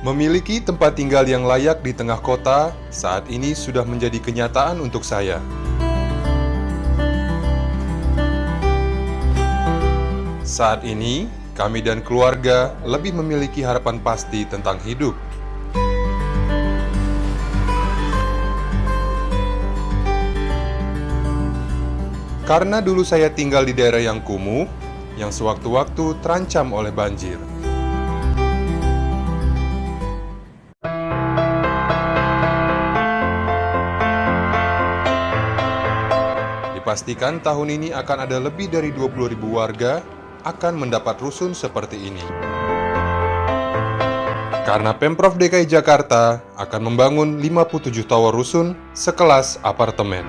Memiliki tempat tinggal yang layak di tengah kota saat ini sudah menjadi kenyataan untuk saya. Saat ini, kami dan keluarga lebih memiliki harapan pasti tentang hidup. Karena dulu saya tinggal di daerah yang kumuh, yang sewaktu-waktu terancam oleh banjir. Dipastikan tahun ini akan ada lebih dari 20.000 warga akan mendapat rusun seperti ini. Karena Pemprov DKI Jakarta akan membangun 57 tower rusun sekelas apartemen.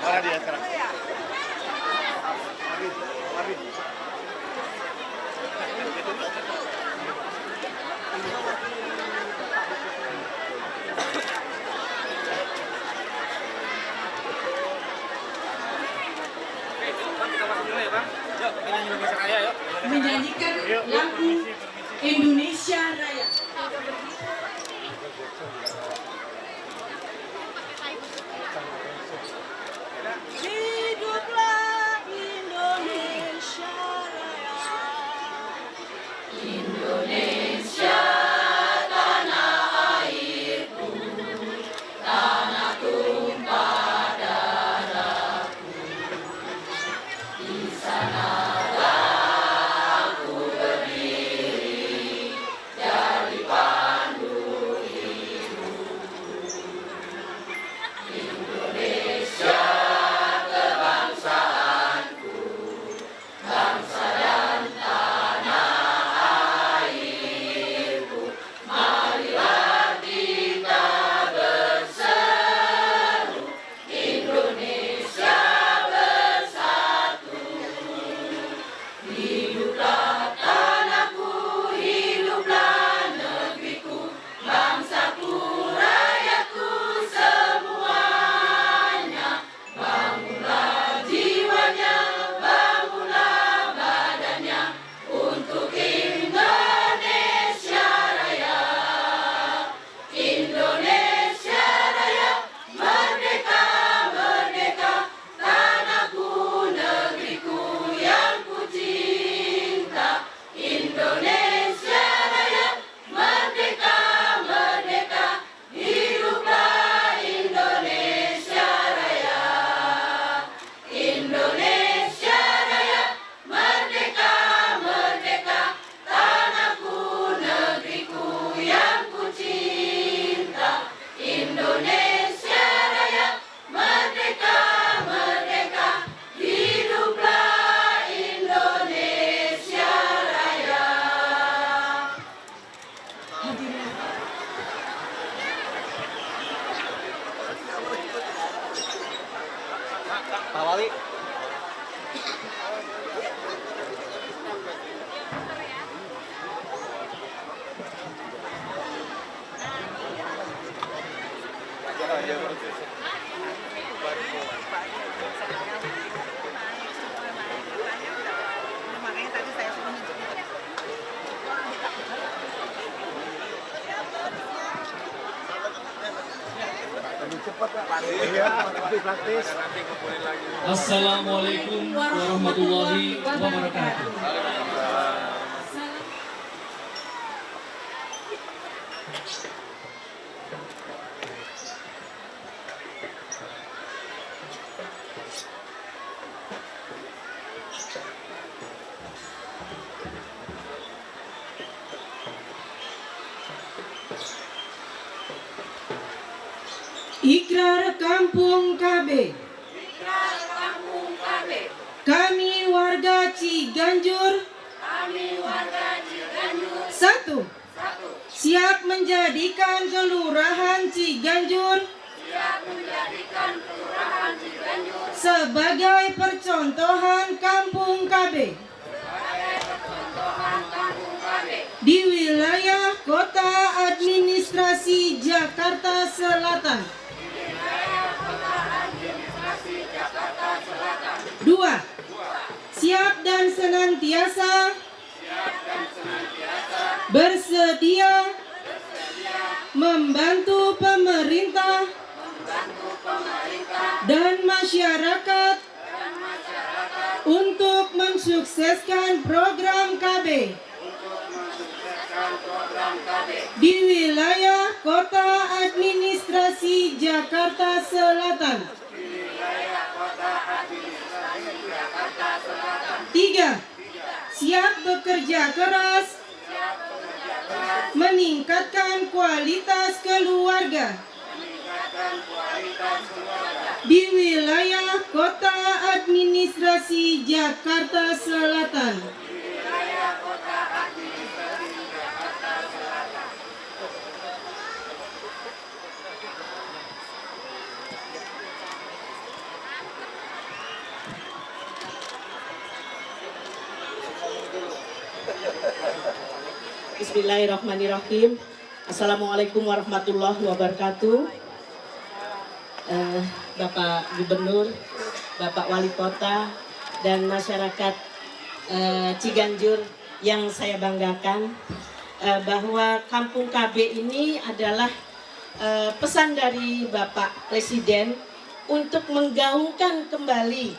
Mana dia sekarang? Menyanyikan lagu Indonesia Raya. Hiduplah Indonesia Raya. Pak Wali. Makanya tadi saya suruh minjem. Assalamualaikum warahmatullahi wabarakatuh. Ikrar Kampung KB. Kami warga Ciganjur. Satu. Siap menjadikan Kelurahan Ciganjur sebagai percontohan Kampung KB di wilayah Kota Administrasi Jakarta Selatan. 2. Siap dan senantiasa bersedia membantu pemerintah dan masyarakat untuk mensukseskan program KB di wilayah Kota Administrasi Jakarta Selatan. 3. Siap bekerja keras meningkatkan kualitas keluarga di wilayah Kota Administrasi Jakarta Selatan. Bismillahirrahmanirrahim. Assalamualaikum warahmatullahi wabarakatuh. Bapak Gubernur, Bapak Wali Kota, dan masyarakat Ciganjur yang saya banggakan, bahwa Kampung KB ini adalah pesan dari Bapak Presiden untuk menggaungkan kembali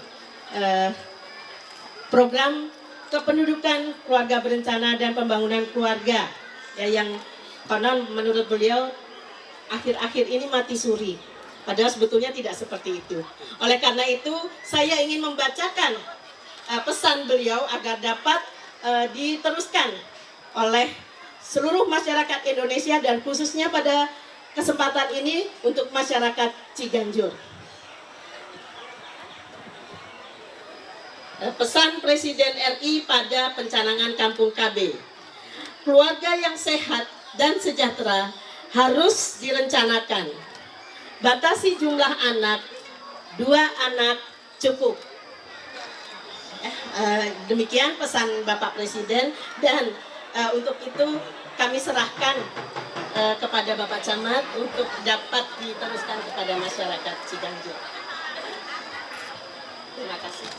program kependudukan keluarga berencana dan pembangunan keluarga, ya, yang konon menurut beliau akhir-akhir ini mati suri, padahal sebetulnya tidak seperti itu. Oleh karena itu saya ingin membacakan pesan beliau agar dapat diteruskan oleh seluruh masyarakat Indonesia dan khususnya pada kesempatan ini untuk masyarakat Ciganjur. Pesan Presiden RI pada pencanangan Kampung KB. Keluarga yang sehat dan sejahtera harus direncanakan. Batasi jumlah anak, 2 anak cukup. Demikian pesan Bapak Presiden, dan untuk itu kami serahkan kepada Bapak Camat untuk dapat diteruskan kepada masyarakat Ciganjur. Terima kasih.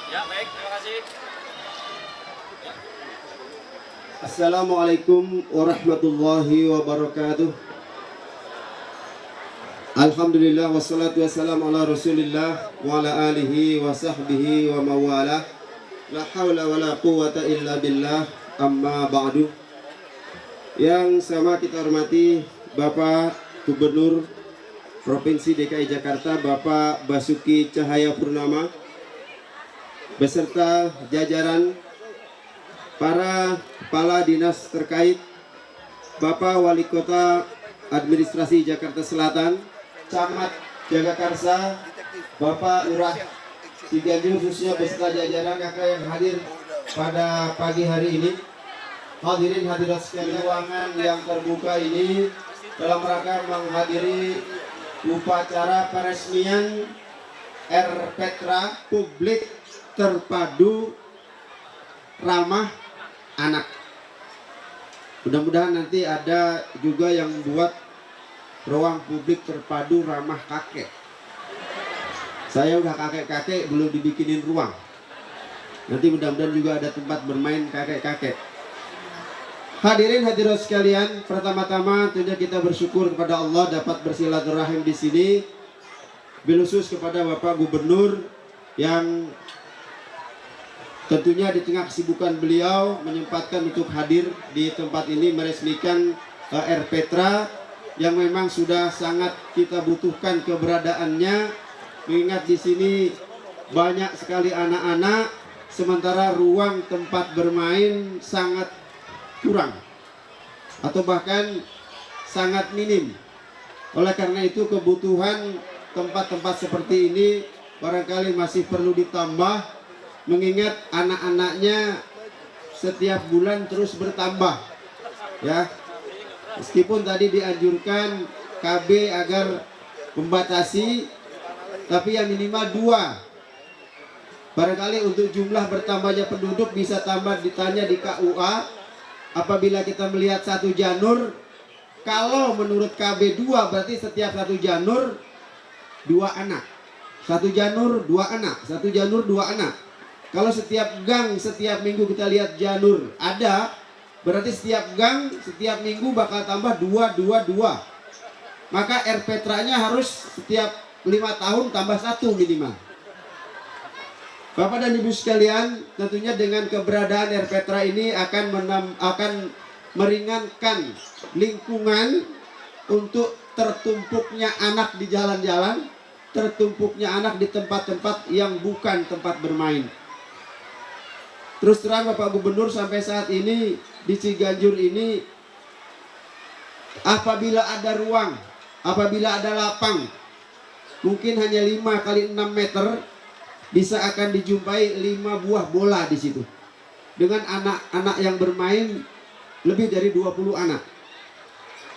Ya, baik, terima kasih. Assalamualaikum warahmatullahi wabarakatuh. Alhamdulillah wassalatu wassalamu ala Rasulillah wa ala alihi wa sahbihi wa mawalah. La haula wa la quwata illa billah, amma ba'du. Yang sama kita hormati Bapak Gubernur Provinsi DKI Jakarta, Bapak Basuki Cahayapurnama, beserta jajaran para kepala dinas terkait, Bapak Wali Kota Administrasi Jakarta Selatan, Camat Jagakarsa, Bapak Lurah Ciganjur, khususnya beserta jajaran kakak yang hadir pada pagi hari ini. Hadirin hadirat sekalian, ruangan yang terbuka ini dalam rangka menghadiri upacara peresmian RPtra Publik Terpadu Ramah Anak. Mudah-mudahan nanti ada juga yang buat ruang publik terpadu ramah kakek. Saya udah kakek-kakek belum dibikinin ruang. Nanti mudah-mudahan juga ada tempat bermain kakek-kakek. Hadirin hadirat sekalian, pertama-tama tentunya kita bersyukur kepada Allah dapat bersilaturahim di sini. Khusus kepada Bapak Gubernur yang tentunya di tengah kesibukan beliau menyempatkan untuk hadir di tempat ini meresmikan RPtra yang memang sudah sangat kita butuhkan keberadaannya, mengingat di sini banyak sekali anak-anak sementara ruang tempat bermain sangat kurang atau bahkan sangat minim. Oleh karena itu kebutuhan tempat-tempat seperti ini barangkali masih perlu ditambah, mengingat anak-anaknya setiap bulan terus bertambah, ya. Meskipun tadi dianjurkan KB agar membatasi, tapi yang minimal 2. Barangkali untuk jumlah bertambahnya penduduk bisa tambah ditanya di KUA. Apabila kita melihat 1 janur, kalau menurut KB 2 berarti setiap 1 janur 2 anak. 1 janur 2 anak, 1 janur 2 anak. Kalau setiap gang, setiap minggu kita lihat janur ada, berarti setiap gang, setiap minggu bakal tambah 2, 2, 2. Maka RPtra-nya harus setiap 5 tahun tambah 1 minimal. Bapak dan Ibu sekalian, tentunya dengan keberadaan RPtra ini akan meringankan lingkungan untuk tertumpuknya anak di jalan-jalan, tertumpuknya anak di tempat-tempat yang bukan tempat bermain. Terus terang Bapak Gubernur, sampai saat ini di Ciganjur ini apabila ada ruang, apabila ada lapang, mungkin hanya 5 kali 6 meter, bisa akan dijumpai 5 buah bola di situ. Dengan anak-anak yang bermain lebih dari 20 anak.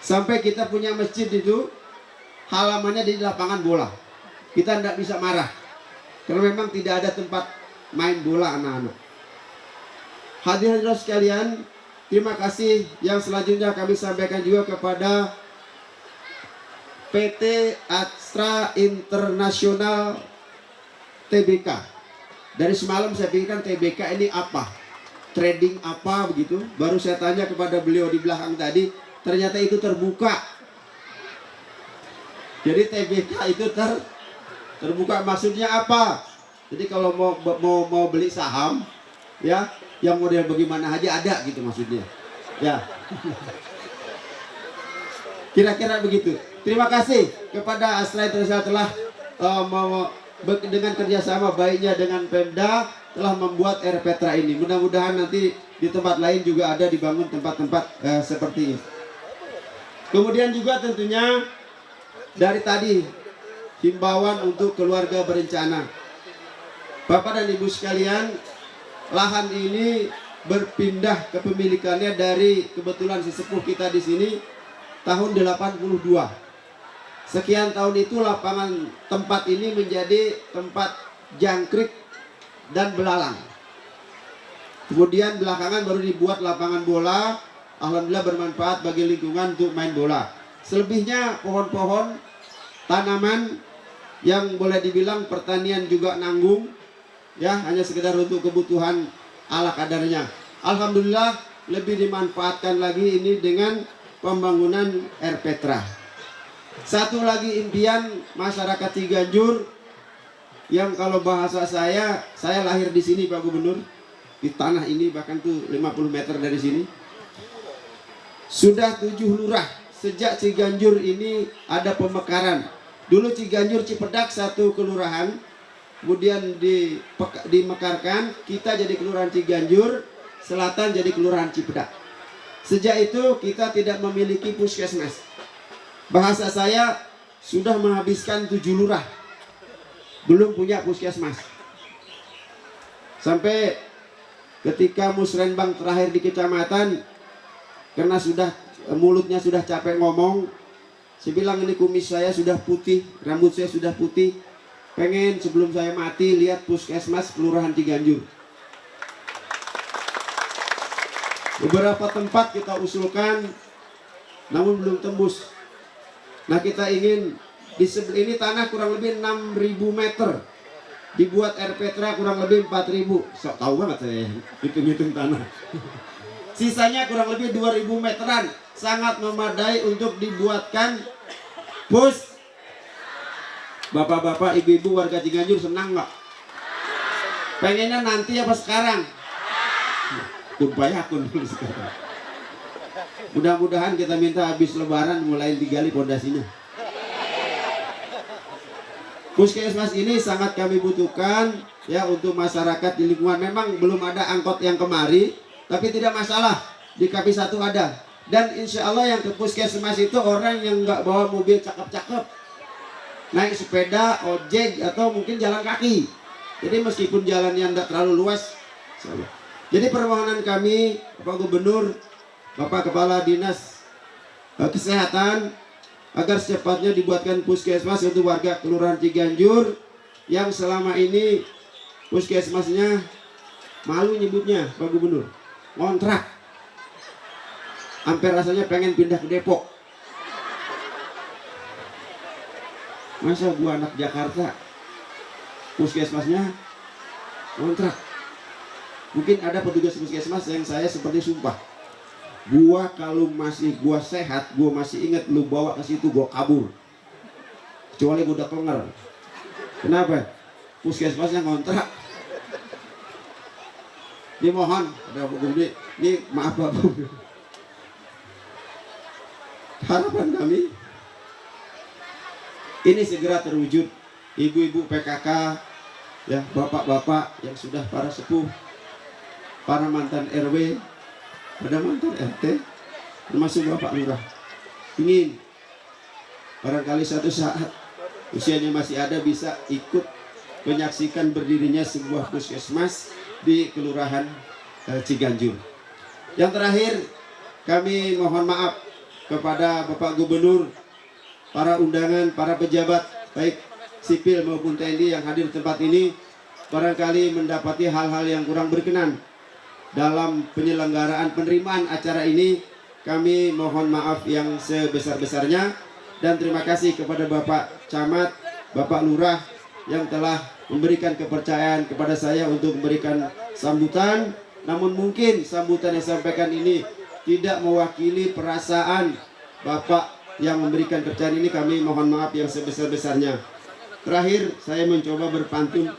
Sampai kita punya masjid itu halamannya di lapangan bola. Kita tidak bisa marah karena memang tidak ada tempat main bola anak-anak. Hadirin sekalian, terima kasih. Yang selanjutnya kami sampaikan juga kepada PT Astra Internasional TBK. Dari semalam saya pikirkan TBK ini apa, trading apa begitu. Baru saya tanya kepada beliau di belakang tadi, ternyata itu terbuka. Jadi TBK itu terbuka, maksudnya apa? Jadi kalau mau beli saham, ya yang model bagaimana aja ada gitu maksudnya. Ya. Kira-kira begitu. Terima kasih kepada Astra Internasional telah dengan kerjasama baiknya dengan Pemda telah membuat Air Petra ini. Mudah-mudahan nanti di tempat lain juga ada dibangun tempat-tempat seperti ini. Kemudian juga tentunya dari tadi himbauan untuk keluarga berencana. Bapak dan Ibu sekalian, lahan ini berpindah kepemilikannya dari kebetulan sesepuh kita di sini tahun 82. Sekian tahun itu lapangan tempat ini menjadi tempat jangkrik dan belalang. Kemudian belakangan baru dibuat lapangan bola. Alhamdulillah bermanfaat bagi lingkungan untuk main bola. Selebihnya pohon-pohon, tanaman yang boleh dibilang pertanian juga nanggung, ya hanya sekedar untuk kebutuhan ala kadarnya. Alhamdulillah lebih dimanfaatkan lagi ini dengan pembangunan Air Petra. Satu lagi impian masyarakat Ciganjur yang kalau bahasa saya lahir di sini Pak Gubernur, di tanah ini bahkan tuh 50 meter dari sini. Sudah 7 lurah sejak Ciganjur ini ada pemekaran. Dulu Ciganjur Cipedak satu kelurahan, kemudian dimekarkan, kita jadi kelurahan Ciganjur Selatan jadi kelurahan Cipedak. Sejak itu kita tidak memiliki puskesmas. Bahasa saya sudah menghabiskan 7 lurah belum punya puskesmas. Sampai ketika musrenbang terakhir di kecamatan, karena mulutnya sudah capek ngomong, saya bilang ini kumis saya sudah putih, rambut saya sudah putih, pengen sebelum saya mati lihat puskesmas kelurahan Ciganjur. Beberapa tempat kita usulkan namun belum tembus. Nah kita ingin di sebelah ini tanah kurang lebih 6.000 meter, dibuat Air Petra kurang lebih 4.000. So, tahu banget saya hitung-hitung tanah. Sisanya kurang lebih 2.000 meteran, sangat memadai untuk dibuatkan pus. Bapak-bapak, ibu-ibu warga Ciganjur senang nggak? Pengennya nanti apa sekarang? Kun dulu sekarang. Mudah-mudahan kita minta habis lebaran mulai digali pondasinya. Puskesmas ini sangat kami butuhkan ya untuk masyarakat di lingkungan. Memang belum ada angkot yang kemari, tapi tidak masalah, di KP1 ada. Dan insya Allah yang ke puskesmas itu orang yang nggak bawa mobil cakep-cakep, naik sepeda, ojek, atau mungkin jalan kaki. Jadi meskipun jalannya tidak terlalu luas. Jadi permohonan kami, Bapak Gubernur, Bapak Kepala Dinas Kesehatan, agar secepatnya dibuatkan puskesmas untuk warga Kelurahan Ciganjur yang selama ini puskesmasnya malu nyebutnya Pak Gubernur, ngontrak. Hampir rasanya pengen pindah ke Depok. Masa gua anak Jakarta puskesmasnya ngontrak. Mungkin ada petugas puskesmas yang saya seperti sumpah, gua kalau masih gua sehat, gua masih ingat lu bawa ke situ gua kabur. Kecuali gua udah kenger. Kenapa? Puskesmasnya ngontrak. Dimohon, ada Bu Gubernur, ini maaf Pak Gubernur. Harapan kami ini segera terwujud. Ibu-ibu PKK, ya bapak-bapak yang sudah para sepuh, para mantan RW, ada mantan RT, termasuk Bapak Lurah, ingin barangkali satu saat usianya masih ada bisa ikut menyaksikan berdirinya sebuah puskesmas di Kelurahan Ciganjur. Yang terakhir, kami mohon maaf kepada Bapak Gubernur, para undangan, para pejabat baik sipil maupun TNI yang hadir di tempat ini, barangkali mendapati hal-hal yang kurang berkenan dalam penyelenggaraan penerimaan acara ini. Kami mohon maaf yang sebesar-besarnya dan terima kasih kepada Bapak Camat, Bapak Lurah yang telah memberikan kepercayaan kepada saya untuk memberikan sambutan. Namun mungkin sambutan yang disampaikan ini tidak mewakili perasaan Bapak yang memberikan kepercayaan ini. Kami mohon maaf yang sebesar-besarnya. Terakhir saya mencoba berpantun.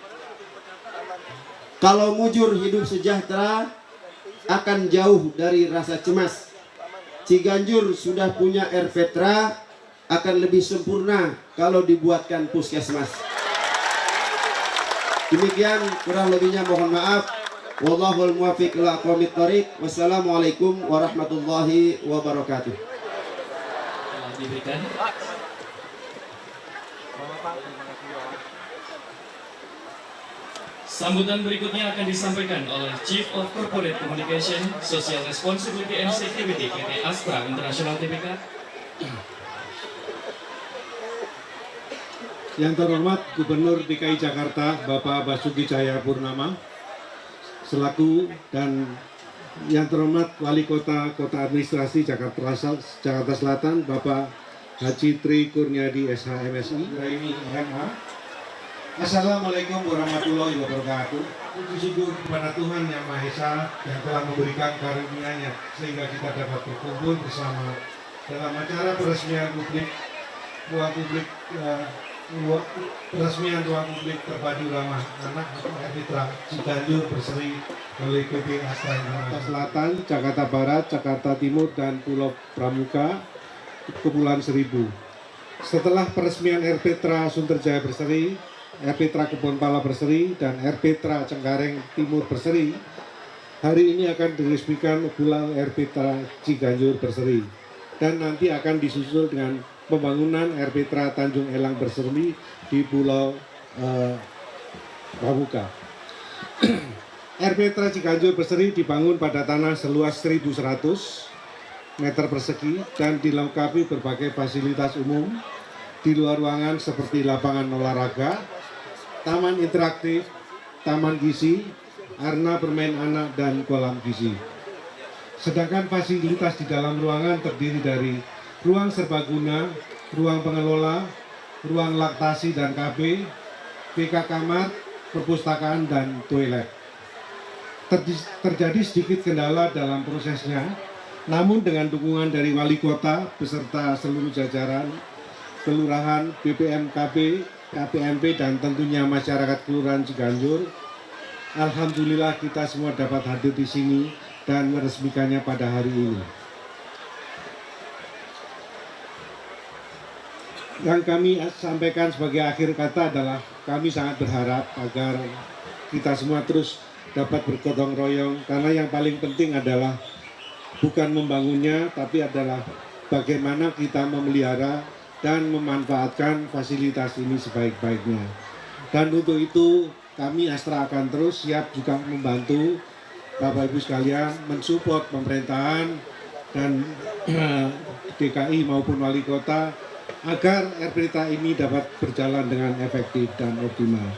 Kalau mujur hidup sejahtera, akan jauh dari rasa cemas. Ciganjur sudah punya RPTRA, akan lebih sempurna kalau dibuatkan puskesmas. Demikian, kurang lebihnya mohon maaf. Wallahul muwaffiq ila aqwamit thoriq. Wassalamualaikum warahmatullahi wabarakatuh. Telah diberikan. Sambutan berikutnya akan disampaikan oleh Chief of Corporate Communication, Social Responsibility and Security PT Astra International Tbk. Yang terhormat Gubernur DKI Jakarta Bapak Basuki Cahayapurnama, selaku dan yang terhormat Wali Kota Kota Administrasi Jakarta Selatan Bapak Haji Tri Kurniadi SH.MSI, MH. Assalamualaikum warahmatullahi wabarakatuh. Puji syukur kepada Tuhan Yang Maha Esa yang telah memberikan karunia-Nya sehingga kita dapat berkumpul bersama dalam acara peresmian ruang publik terpadu ramah anak atau RPTRA Ciganjur Berseri oleh PT Astra International Selatan, Jakarta Barat, Jakarta Timur, dan Pulau Pramuka, Kepulauan Seribu. Setelah peresmian RPTRA Sunterjaya Berseri, RPTRA Kebonpala Berseri, dan RPTRA Cengkareng Timur Berseri, hari ini akan diresmikan pula RPTRA Ciganjur Berseri, dan nanti akan disusul dengan pembangunan RPTRA Tanjung Elang Berseri di Pulau Pramuka. RPTRA Ciganjur Berseri dibangun pada tanah seluas 1.100 meter persegi dan dilengkapi berbagai fasilitas umum di luar ruangan seperti lapangan olahraga, taman interaktif, taman gizi, arena bermain anak, dan kolam gizi. Sedangkan fasilitas di dalam ruangan terdiri dari ruang serbaguna, ruang pengelola, ruang laktasi dan KB, PK kamar, perpustakaan, dan toilet. Terjadi sedikit kendala dalam prosesnya, namun dengan dukungan dari wali kota beserta seluruh jajaran, kelurahan, BPMKB, KPMP, dan tentunya masyarakat Kelurahan Ciganjur, alhamdulillah kita semua dapat hadir di sini dan meresmikannya pada hari ini. Yang kami sampaikan sebagai akhir kata adalah kami sangat berharap agar kita semua terus dapat bergotong royong, karena yang paling penting adalah bukan membangunnya, tapi adalah bagaimana kita memelihara dan memanfaatkan fasilitas ini sebaik-baiknya. Dan untuk itu kami Astra akan terus siap juga membantu Bapak Ibu sekalian mensupport pemerintahan dan DKI maupun wali kota agar RPTRA ini dapat berjalan dengan efektif dan optimal.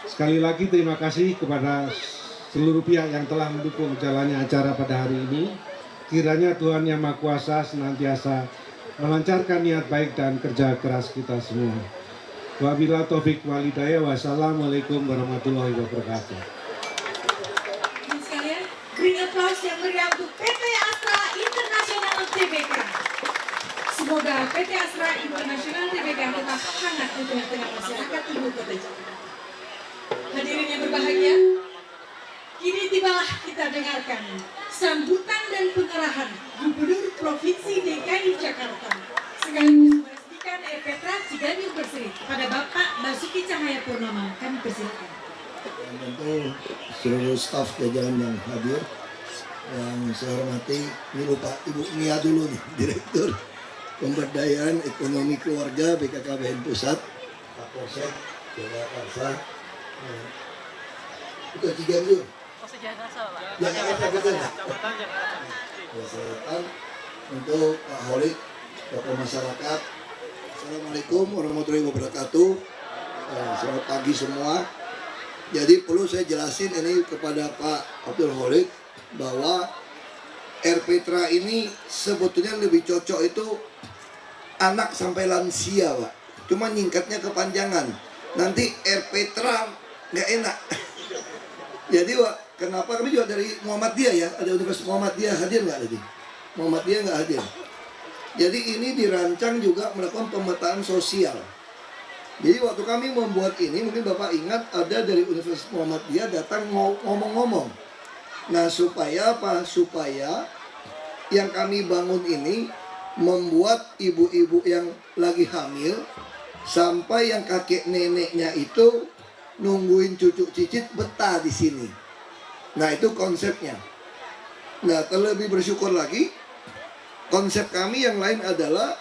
Sekali lagi terima kasih kepada seluruh pihak yang telah mendukung jalannya acara pada hari ini. Kiranya Tuhan Yang Maha Kuasa senantiasa melancarkan niat baik dan kerja keras kita semua. Wabillahi taufik wal hidayah. Wassalamualaikum warahmatullahi wabarakatuh. Sekalian, beri aplaus yang meriah untuk PT Astra International Tbk. Semoga PT Astra International Tbk tetap hangat di tengah-tengah masyarakat Ibu Kota Jakarta. Hadirin yang berbahagia, kini tibalah kita dengarkan sambutan dan pengarahan Gubernur Provinsi DKI Jakarta sekaligus meresmikan RPTRA Ciganjur Berseri kepada Bapak Basuki Cahayapurnama. Kami persilakan. Dan tentu seluruh staf jajaran yang hadir, yang saya hormati, ini lupa Ibu Mia dulu nih, Direktur Pemberdayaan Ekonomi Keluarga BKKBN Pusat, Kapolsek Jakarta, itu Ciganjur. Jakarta betul ya? Selatan untuk Pak Holik, tokoh masyarakat. Assalamualaikum warahmatullahi wabarakatuh. Selamat pagi semua. Jadi perlu saya jelasin ini kepada Pak Abdul Holik bahwa RPTRA ini sebetulnya lebih cocok itu anak sampai lansia, Pak. Cuma nyingkatnya kepanjangan. Nanti RPTRA nggak enak. Jadi Pak, kenapa kami juga dari Muhammadiyah ya, ada Universitas Muhammadiyah hadir nggak tadi? Muhammadiyah nggak hadir. Jadi ini dirancang juga melakukan pemetaan sosial. Jadi waktu kami membuat ini, mungkin Bapak ingat ada dari Universitas Muhammadiyah datang ngomong-ngomong. Nah, supaya apa? Supaya yang kami bangun ini membuat ibu-ibu yang lagi hamil sampai yang kakek neneknya itu nungguin cucu cicit betah di sini. Nah, itu konsepnya. Nah, terlebih bersyukur lagi, konsep kami yang lain adalah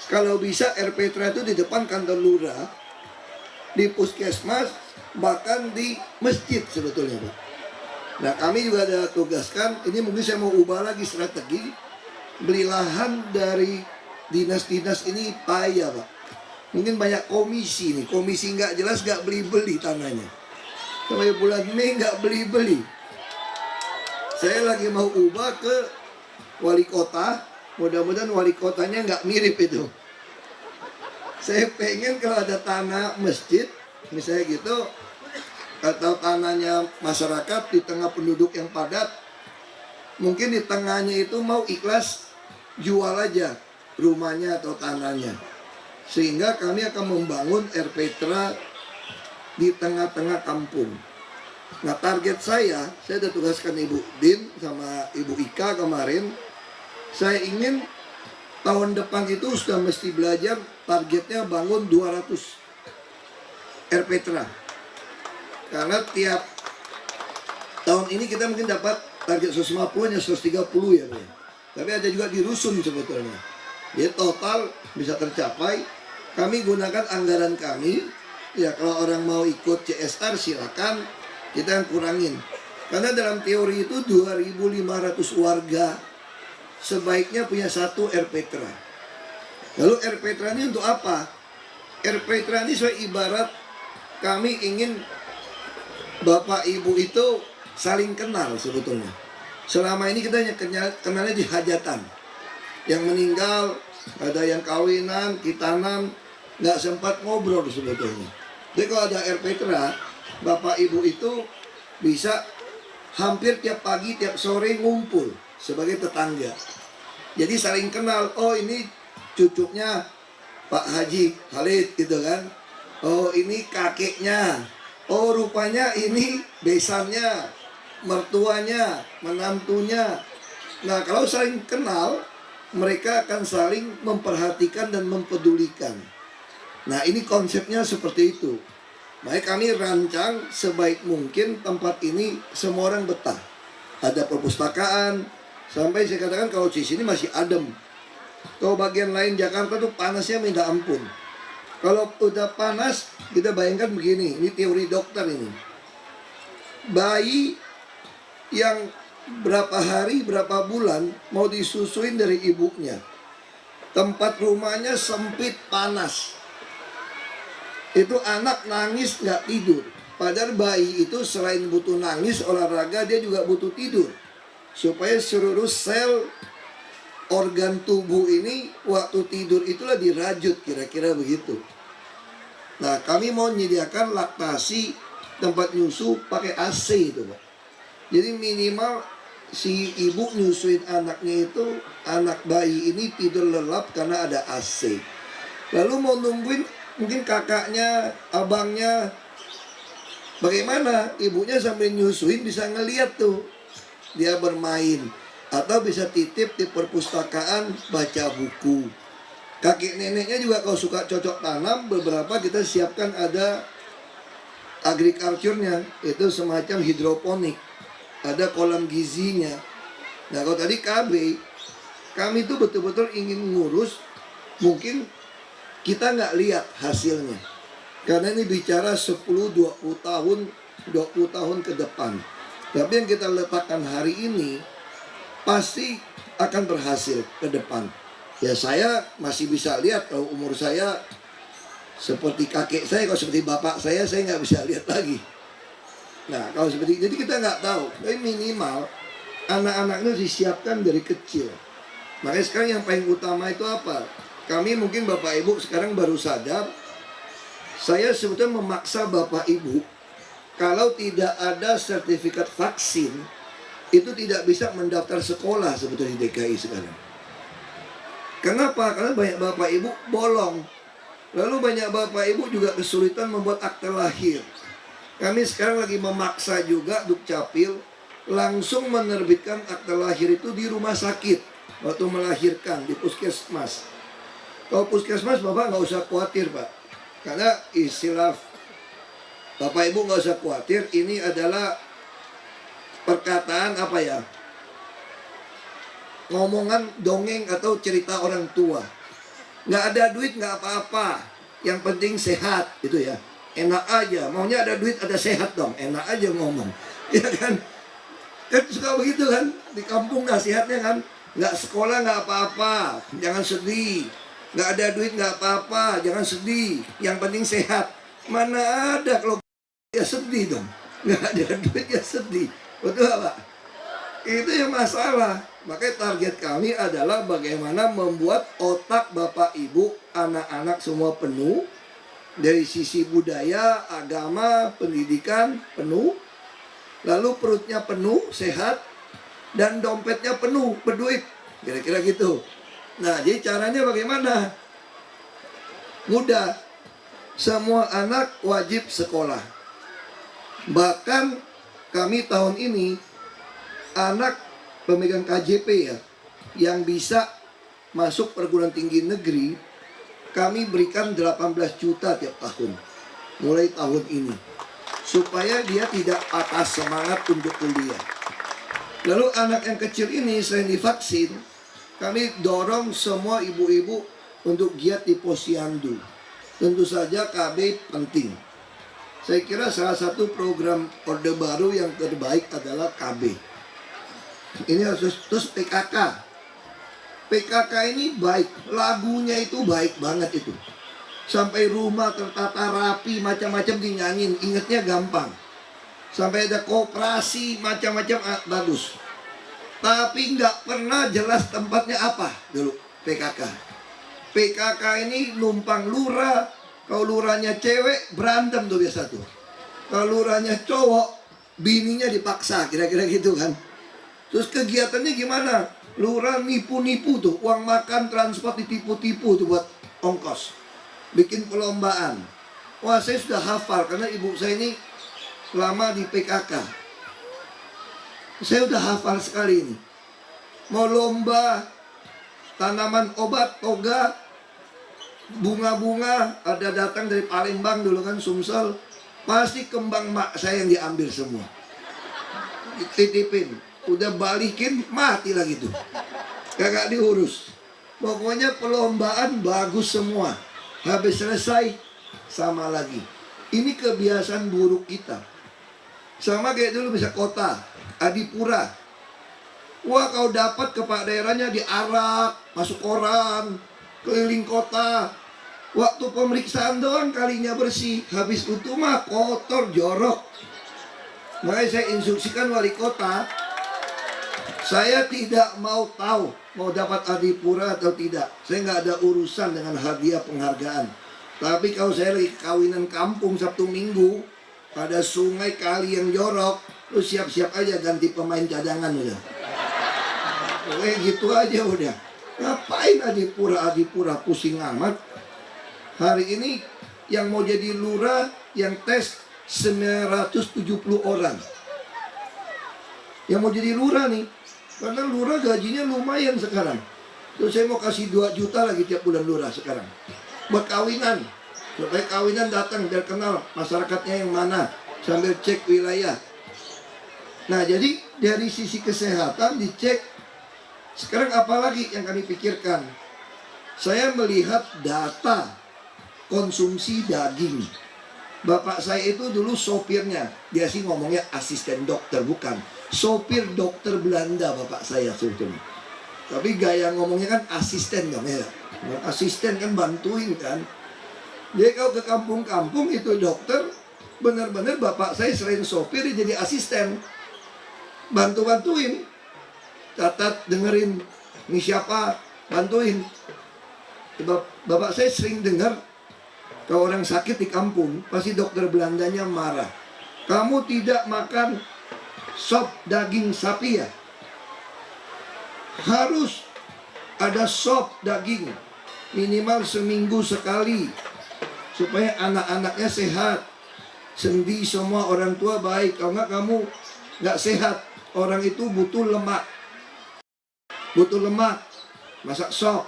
kalau bisa RPTRA itu di depan kantor lurah, di puskesmas, bahkan di masjid sebetulnya, Pak. Nah, kami juga ada tugaskan, ini mungkin saya mau ubah lagi strategi, beli lahan dari dinas-dinas ini payah, Pak. Mungkin banyak komisi nih, komisi nggak jelas, nggak beli-beli tanahnya. Sampai bulan Mei nggak beli-beli. Saya lagi mau ubah ke wali kota, mudah-mudahan wali kotanya nggak mirip itu. Saya pengen kalau ada tanah masjid, misalnya gitu, atau tanahnya masyarakat di tengah penduduk yang padat, mungkin di tengahnya itu mau ikhlas jual aja rumahnya atau tanahnya. Sehingga kami akan membangun RPTRA di tengah-tengah kampung. Nah, target saya sudah tugaskan Ibu Din sama Ibu Ika kemarin. Saya ingin tahun depan itu sudah mesti belajar, targetnya bangun 200 RPTRA. Karena tiap tahun ini kita mungkin dapat target 150 hanya 130 ya, Pak. Tapi ada juga di rusun sebetulnya. Jadi total bisa tercapai. Kami gunakan anggaran kami. Ya, kalau orang mau ikut CSR silakan, kita yang kurangin. Karena dalam teori itu 2.500 warga sebaiknya punya satu RPTRA. Lalu RPTRA ini untuk apa? RPTRA ini sebagai ibarat kami ingin Bapak Ibu itu saling kenal sebetulnya. Selama ini kita hanya kenalnya di hajatan. Yang meninggal, ada yang kawinan, kitanan, nggak sempat ngobrol sebetulnya. Jadi kalau ada RPTRA, Bapak Ibu itu bisa hampir tiap pagi, tiap sore ngumpul sebagai tetangga. Jadi saling kenal, oh ini cucunya Pak Haji Khalid gitu kan. Oh ini kakeknya. Oh rupanya ini besannya, mertuanya, menantunya. Nah kalau saling kenal, mereka akan saling memperhatikan dan mempedulikan. Nah ini konsepnya seperti itu. Makanya kami rancang sebaik mungkin tempat ini semua orang betah. Ada perpustakaan, sampai saya katakan kalau di sini masih adem. Kalau bagian lain Jakarta tuh panasnya minta ampun. Kalau udah panas, kita bayangkan begini, ini teori dokter ini. Bayi yang berapa hari, berapa bulan mau disusuin dari ibunya. Tempat rumahnya sempit, panas. Itu anak nangis nggak tidur. Padahal bayi itu selain butuh nangis, olahraga, dia juga butuh tidur. Supaya seluruh sel organ tubuh ini waktu tidur itulah dirajut, kira-kira begitu. Nah kami mau menyediakan laktasi, tempat nyusu pakai AC itu, Pak. Jadi minimal si ibu nyusuin anaknya itu, anak bayi ini tidur lelap karena ada AC. Lalu mau nungguin mungkin kakaknya, abangnya, bagaimana ibunya sambil nyusuin bisa ngeliat tuh dia bermain, atau bisa titip di perpustakaan baca buku. Kakek neneknya juga kalau suka cocok tanam, beberapa kita siapkan ada agriculture-nya, itu semacam hidroponik, ada kolam gizinya. Nah kalau tadi KB, kami tuh betul-betul ingin ngurus, mungkin kita nggak lihat hasilnya. Karena ini bicara 10-20 tahun ke depan. Tapi yang kita letakkan hari ini pasti akan berhasil ke depan. Ya saya masih bisa lihat kalau umur saya seperti kakek saya, kalau seperti bapak saya nggak bisa lihat lagi. Nah kalau seperti, jadi kita nggak tahu. Tapi minimal anak-anak itu disiapkan dari kecil. Makanya sekarang yang paling utama itu apa? Kami mungkin Bapak Ibu sekarang baru sadar, saya sebetulnya memaksa Bapak Ibu, kalau tidak ada sertifikat vaksin, itu tidak bisa mendaftar sekolah sebetulnya di DKI sekarang. Kenapa? Karena banyak Bapak Ibu bolong. Lalu banyak Bapak Ibu juga kesulitan membuat akte lahir. Kami sekarang lagi memaksa juga Dukcapil langsung menerbitkan akta lahir itu di rumah sakit waktu melahirkan di puskesmas. Kalau puskesmas Bapak nggak usah khawatir Pak, karena istilah Bapak Ibu nggak usah khawatir, ini adalah perkataan apa ya, ngomongan dongeng atau cerita orang tua. Nggak ada duit nggak apa-apa, yang penting sehat itu ya. Enak aja, maunya ada duit ada sehat dong, enak aja ngomong, ya kan? Kan suka begitu kan, di kampung nasihatnya kan, nggak sekolah nggak apa-apa, jangan sedih. Nggak ada duit nggak apa-apa, jangan sedih, yang penting sehat. Mana ada kalau ya sedih dong, nggak ada duit ya sedih, betul Pak? Itu yang masalah. Makanya target kami adalah bagaimana membuat otak Bapak Ibu, anak-anak semua penuh. Dari sisi budaya, agama, pendidikan penuh. Lalu perutnya penuh, sehat. Dan dompetnya penuh, berduit. Kira-kira gitu. Nah, jadi caranya bagaimana? Mudah. Semua anak wajib sekolah. Bahkan kami tahun ini, anak pemegang KJP ya, yang bisa masuk perguruan tinggi negeri, kami berikan 18 juta tiap tahun, mulai tahun ini, supaya dia tidak patah semangat untuk kuliah. Lalu anak yang kecil ini selain divaksin, kami dorong semua ibu-ibu untuk giat di posyandu. Tentu saja KB penting. Saya kira salah satu program Orde Baru yang terbaik adalah KB. Ini harus terus PKK. PKK ini baik, lagunya itu baik banget itu. Sampai rumah tertata rapi, macam-macam dinyanyiin, ingetnya gampang. Sampai ada koperasi, macam-macam bagus. Tapi nggak pernah jelas tempatnya apa dulu PKK. PKK ini numpang lurah, kalau lurahnya cewek berantem tuh biasa tuh. Kalau lurahnya cowok, bininya dipaksa, kira-kira gitu kan. Terus kegiatannya gimana? Lurah nipu-nipu tuh, uang makan, transport ditipu-tipu tuh buat ongkos. Bikin perlombaan. Wah, saya sudah hafal karena ibu saya ini lama di PKK. Saya udah hafal sekali ini. Mau lomba tanaman obat, toga, bunga-bunga, ada datang dari Palembang dulu kan, Sumsel. Pasti kembang mak saya yang diambil semua. Dititipin. Udah balikin, mati lagi tuh. Kagak diurus. Pokoknya perlombaan bagus semua. Habis selesai, sama lagi. Ini kebiasaan buruk kita. Sama kayak dulu bisa kota, Adipura. Wah, kau dapat kepala daerahnya diarak, masuk koran, keliling kota. Waktu pemeriksaan doang kalinya bersih. Habis itu mah kotor, jorok. Makanya saya instruksikan wali kota, saya tidak mau tahu mau dapat Adipura atau tidak. Saya nggak ada urusan dengan hadiah penghargaan. Tapi kalau saya lagi kawinan kampung Sabtu Minggu, ada sungai kali yang jorok, lu siap-siap aja ganti pemain cadangan udah. Oke, gitu aja udah. Ngapain Adipura pusing amat. Hari ini yang mau jadi lurah yang tes 970 orang. Yang mau jadi lurah nih. Karena lurah gajinya lumayan sekarang. Terus saya mau kasih 2 juta lagi tiap bulan lurah sekarang. Buat kawinan. Supaya kawinan datang biar kenal masyarakatnya yang mana. Sambil cek wilayah. Nah, jadi dari sisi kesehatan dicek. Sekarang apalagi yang kami pikirkan? Saya melihat data konsumsi daging. Bapak saya itu dulu sopirnya. Dia sih ngomongnya asisten dokter, bukan. Sopir dokter Belanda bapak saya sebetulnya. Tapi gaya ngomongnya kan asisten dong ya. Asisten kan bantuin kan. Jadi kalau ke kampung-kampung itu dokter, benar-benar bapak saya selain sopir dia jadi asisten. Bantu-bantuin. Catat, dengerin. Ini siapa? Bantuin. Bapak saya sering dengar kalau orang sakit di kampung, pasti dokter Belandanya marah. Kamu tidak makan sop daging sapi ya? Harus ada sop daging minimal seminggu sekali supaya anak-anaknya sehat. Sendi semua orang tua baik. Kalau nggak kamu nggak sehat. orang itu butuh lemak. Butuh lemak. Masak sop,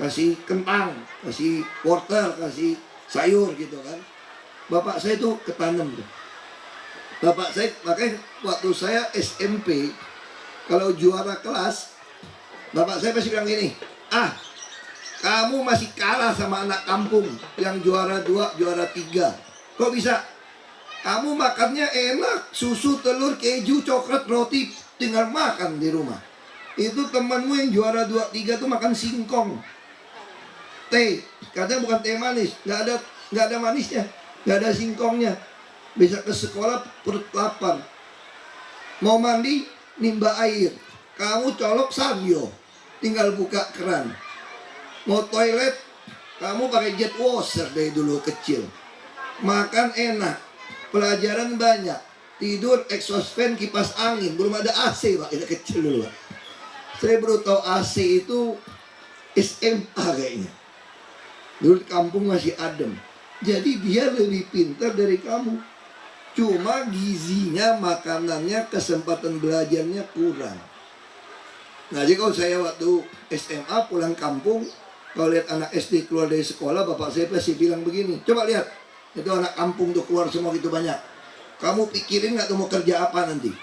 kasih kentang, kasih wortel, kasih sayur gitu kan. Bapak saya itu ketanam tuh. Bapak saya, makanya waktu saya SMP, kalau juara kelas, bapak saya pasti bilang gini, kamu masih kalah sama anak kampung yang juara 2, juara 3. Kok bisa? Kamu makannya enak, susu, telur, keju, coklat, roti, tinggal makan di rumah. Itu temanmu yang juara 2, 3 tuh makan singkong, teh, kadang bukan teh manis, nggak ada manisnya, nggak ada singkongnya. Bisa ke sekolah perut lapar, mau mandi nimba air, kamu colok sabio, tinggal buka keran. Mau toilet, kamu pakai jet washer dari dulu kecil. Makan enak, pelajaran banyak, tidur exhaust fan, kipas angin, belum ada AC Pak, itu kecil dulu Pak. Saya baru tahu AC itu SMA kayaknya. Dulu di kampung masih adem. Jadi dia lebih pintar dari kamu. Cuma gizinya, makanannya, kesempatan belajarnya kurang. Nah, jadi kalau saya waktu SMA pulang kampung, kalau lihat anak SD keluar dari sekolah, bapak saya pasti bilang begini, coba lihat, itu anak kampung tuh keluar semua gitu banyak. Kamu pikirin nggak tuh mau kerja apa nanti?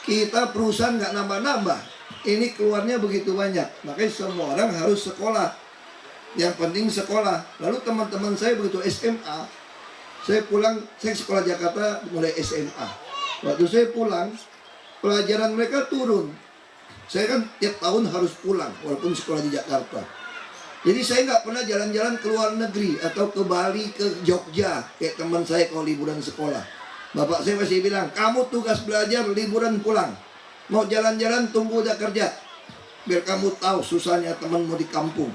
Kita perusahaan nggak nambah-nambah, ini keluarnya begitu banyak, makanya semua orang harus sekolah. Yang penting sekolah. Lalu teman-teman saya begitu SMA, saya pulang, saya sekolah Jakarta mulai SMA. Waktu saya pulang, pelajaran mereka turun. Saya kan tiap tahun harus pulang, walaupun sekolah di Jakarta. Jadi saya nggak pernah jalan-jalan ke luar negeri atau ke Bali, ke Jogja kayak teman saya kalau liburan sekolah. Bapak saya masih bilang, kamu tugas belajar, liburan pulang. Mau jalan-jalan tunggu udah kerja, biar kamu tahu susahnya temanmu di kampung.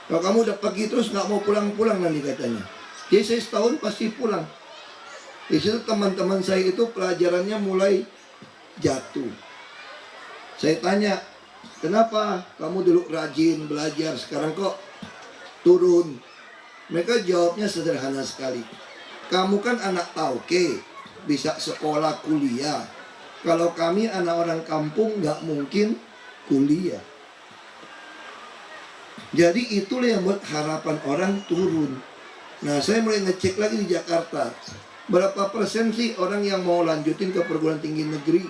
Kalau kamu udah pergi terus nggak mau pulang-pulang nanti katanya. Jadi saya setahun pasti pulang. Di situ teman-teman saya itu pelajarannya mulai jatuh. Saya tanya, kenapa kamu dulu rajin belajar, sekarang kok turun? Mereka jawabnya sederhana sekali. Kamu kan anak tauke, bisa sekolah kuliah. Kalau kami anak orang kampung nggak mungkin kuliah. Jadi itulah yang buat harapan orang turun. Nah, saya mulai ngecek lagi di Jakarta. Berapa persen sih orang yang mau lanjutin ke perguruan tinggi negeri?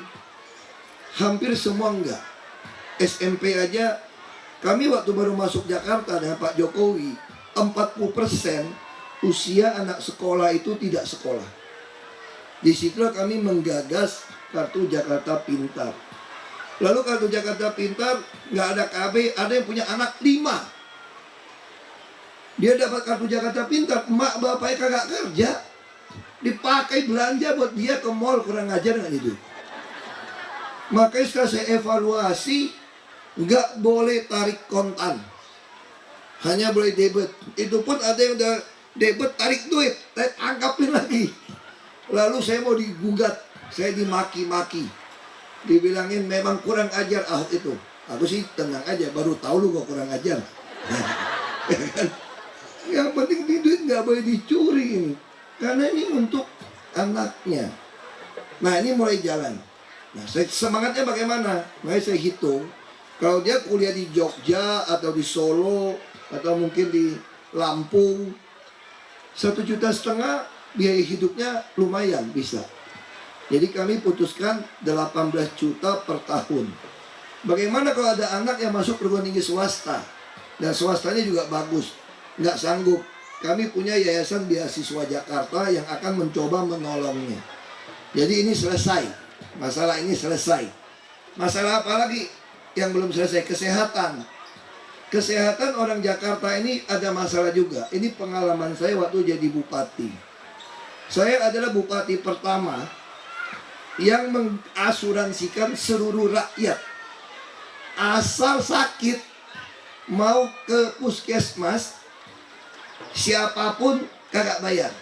Hampir semua enggak. SMP aja, kami waktu baru masuk Jakarta dengan Pak Jokowi, 40% usia anak sekolah itu tidak sekolah. Disitulah kami menggagas kartu Jakarta Pintar. Lalu kartu Jakarta Pintar nggak ada KB, ada yang punya anak 5. Dia dapat kartu Jakarta Pintar, emak bapaknya kagak kerja, dipakai belanja buat dia ke mall, kurang ajar nggak itu? Makanya setelah saya evaluasi, nggak boleh tarik kontan, hanya boleh debit. Itu pun ada yang udah debit tarik duit, tangkapin lagi. Lalu saya mau digugat, saya dimaki-maki, dibilangin memang kurang ajar Ahok itu. Aku sih tenang aja, baru tahu lu kok kurang ajar. Yang penting duit nggak boleh dicuri ini, karena ini untuk anaknya. Nah, ini mulai jalan. Nah, semangatnya bagaimana? Makanya saya hitung, kalau dia kuliah di Jogja atau di Solo atau mungkin di Lampung, 1,5 juta biaya hidupnya lumayan bisa. Jadi kami putuskan 18 juta per tahun. Bagaimana kalau ada anak yang masuk perguruan tinggi swasta dan swastanya juga bagus, nggak sanggup? Kami punya Yayasan Beasiswa Jakarta yang akan mencoba menolongnya. Jadi ini selesai. Masalah ini selesai. Masalah apa lagi yang belum selesai? Kesehatan. Kesehatan orang Jakarta ini ada masalah juga. Ini pengalaman saya waktu jadi bupati. Saya adalah bupati pertama yang mengasuransikan seluruh rakyat. Asal sakit, mau ke puskesmas, siapapun kagak bayar.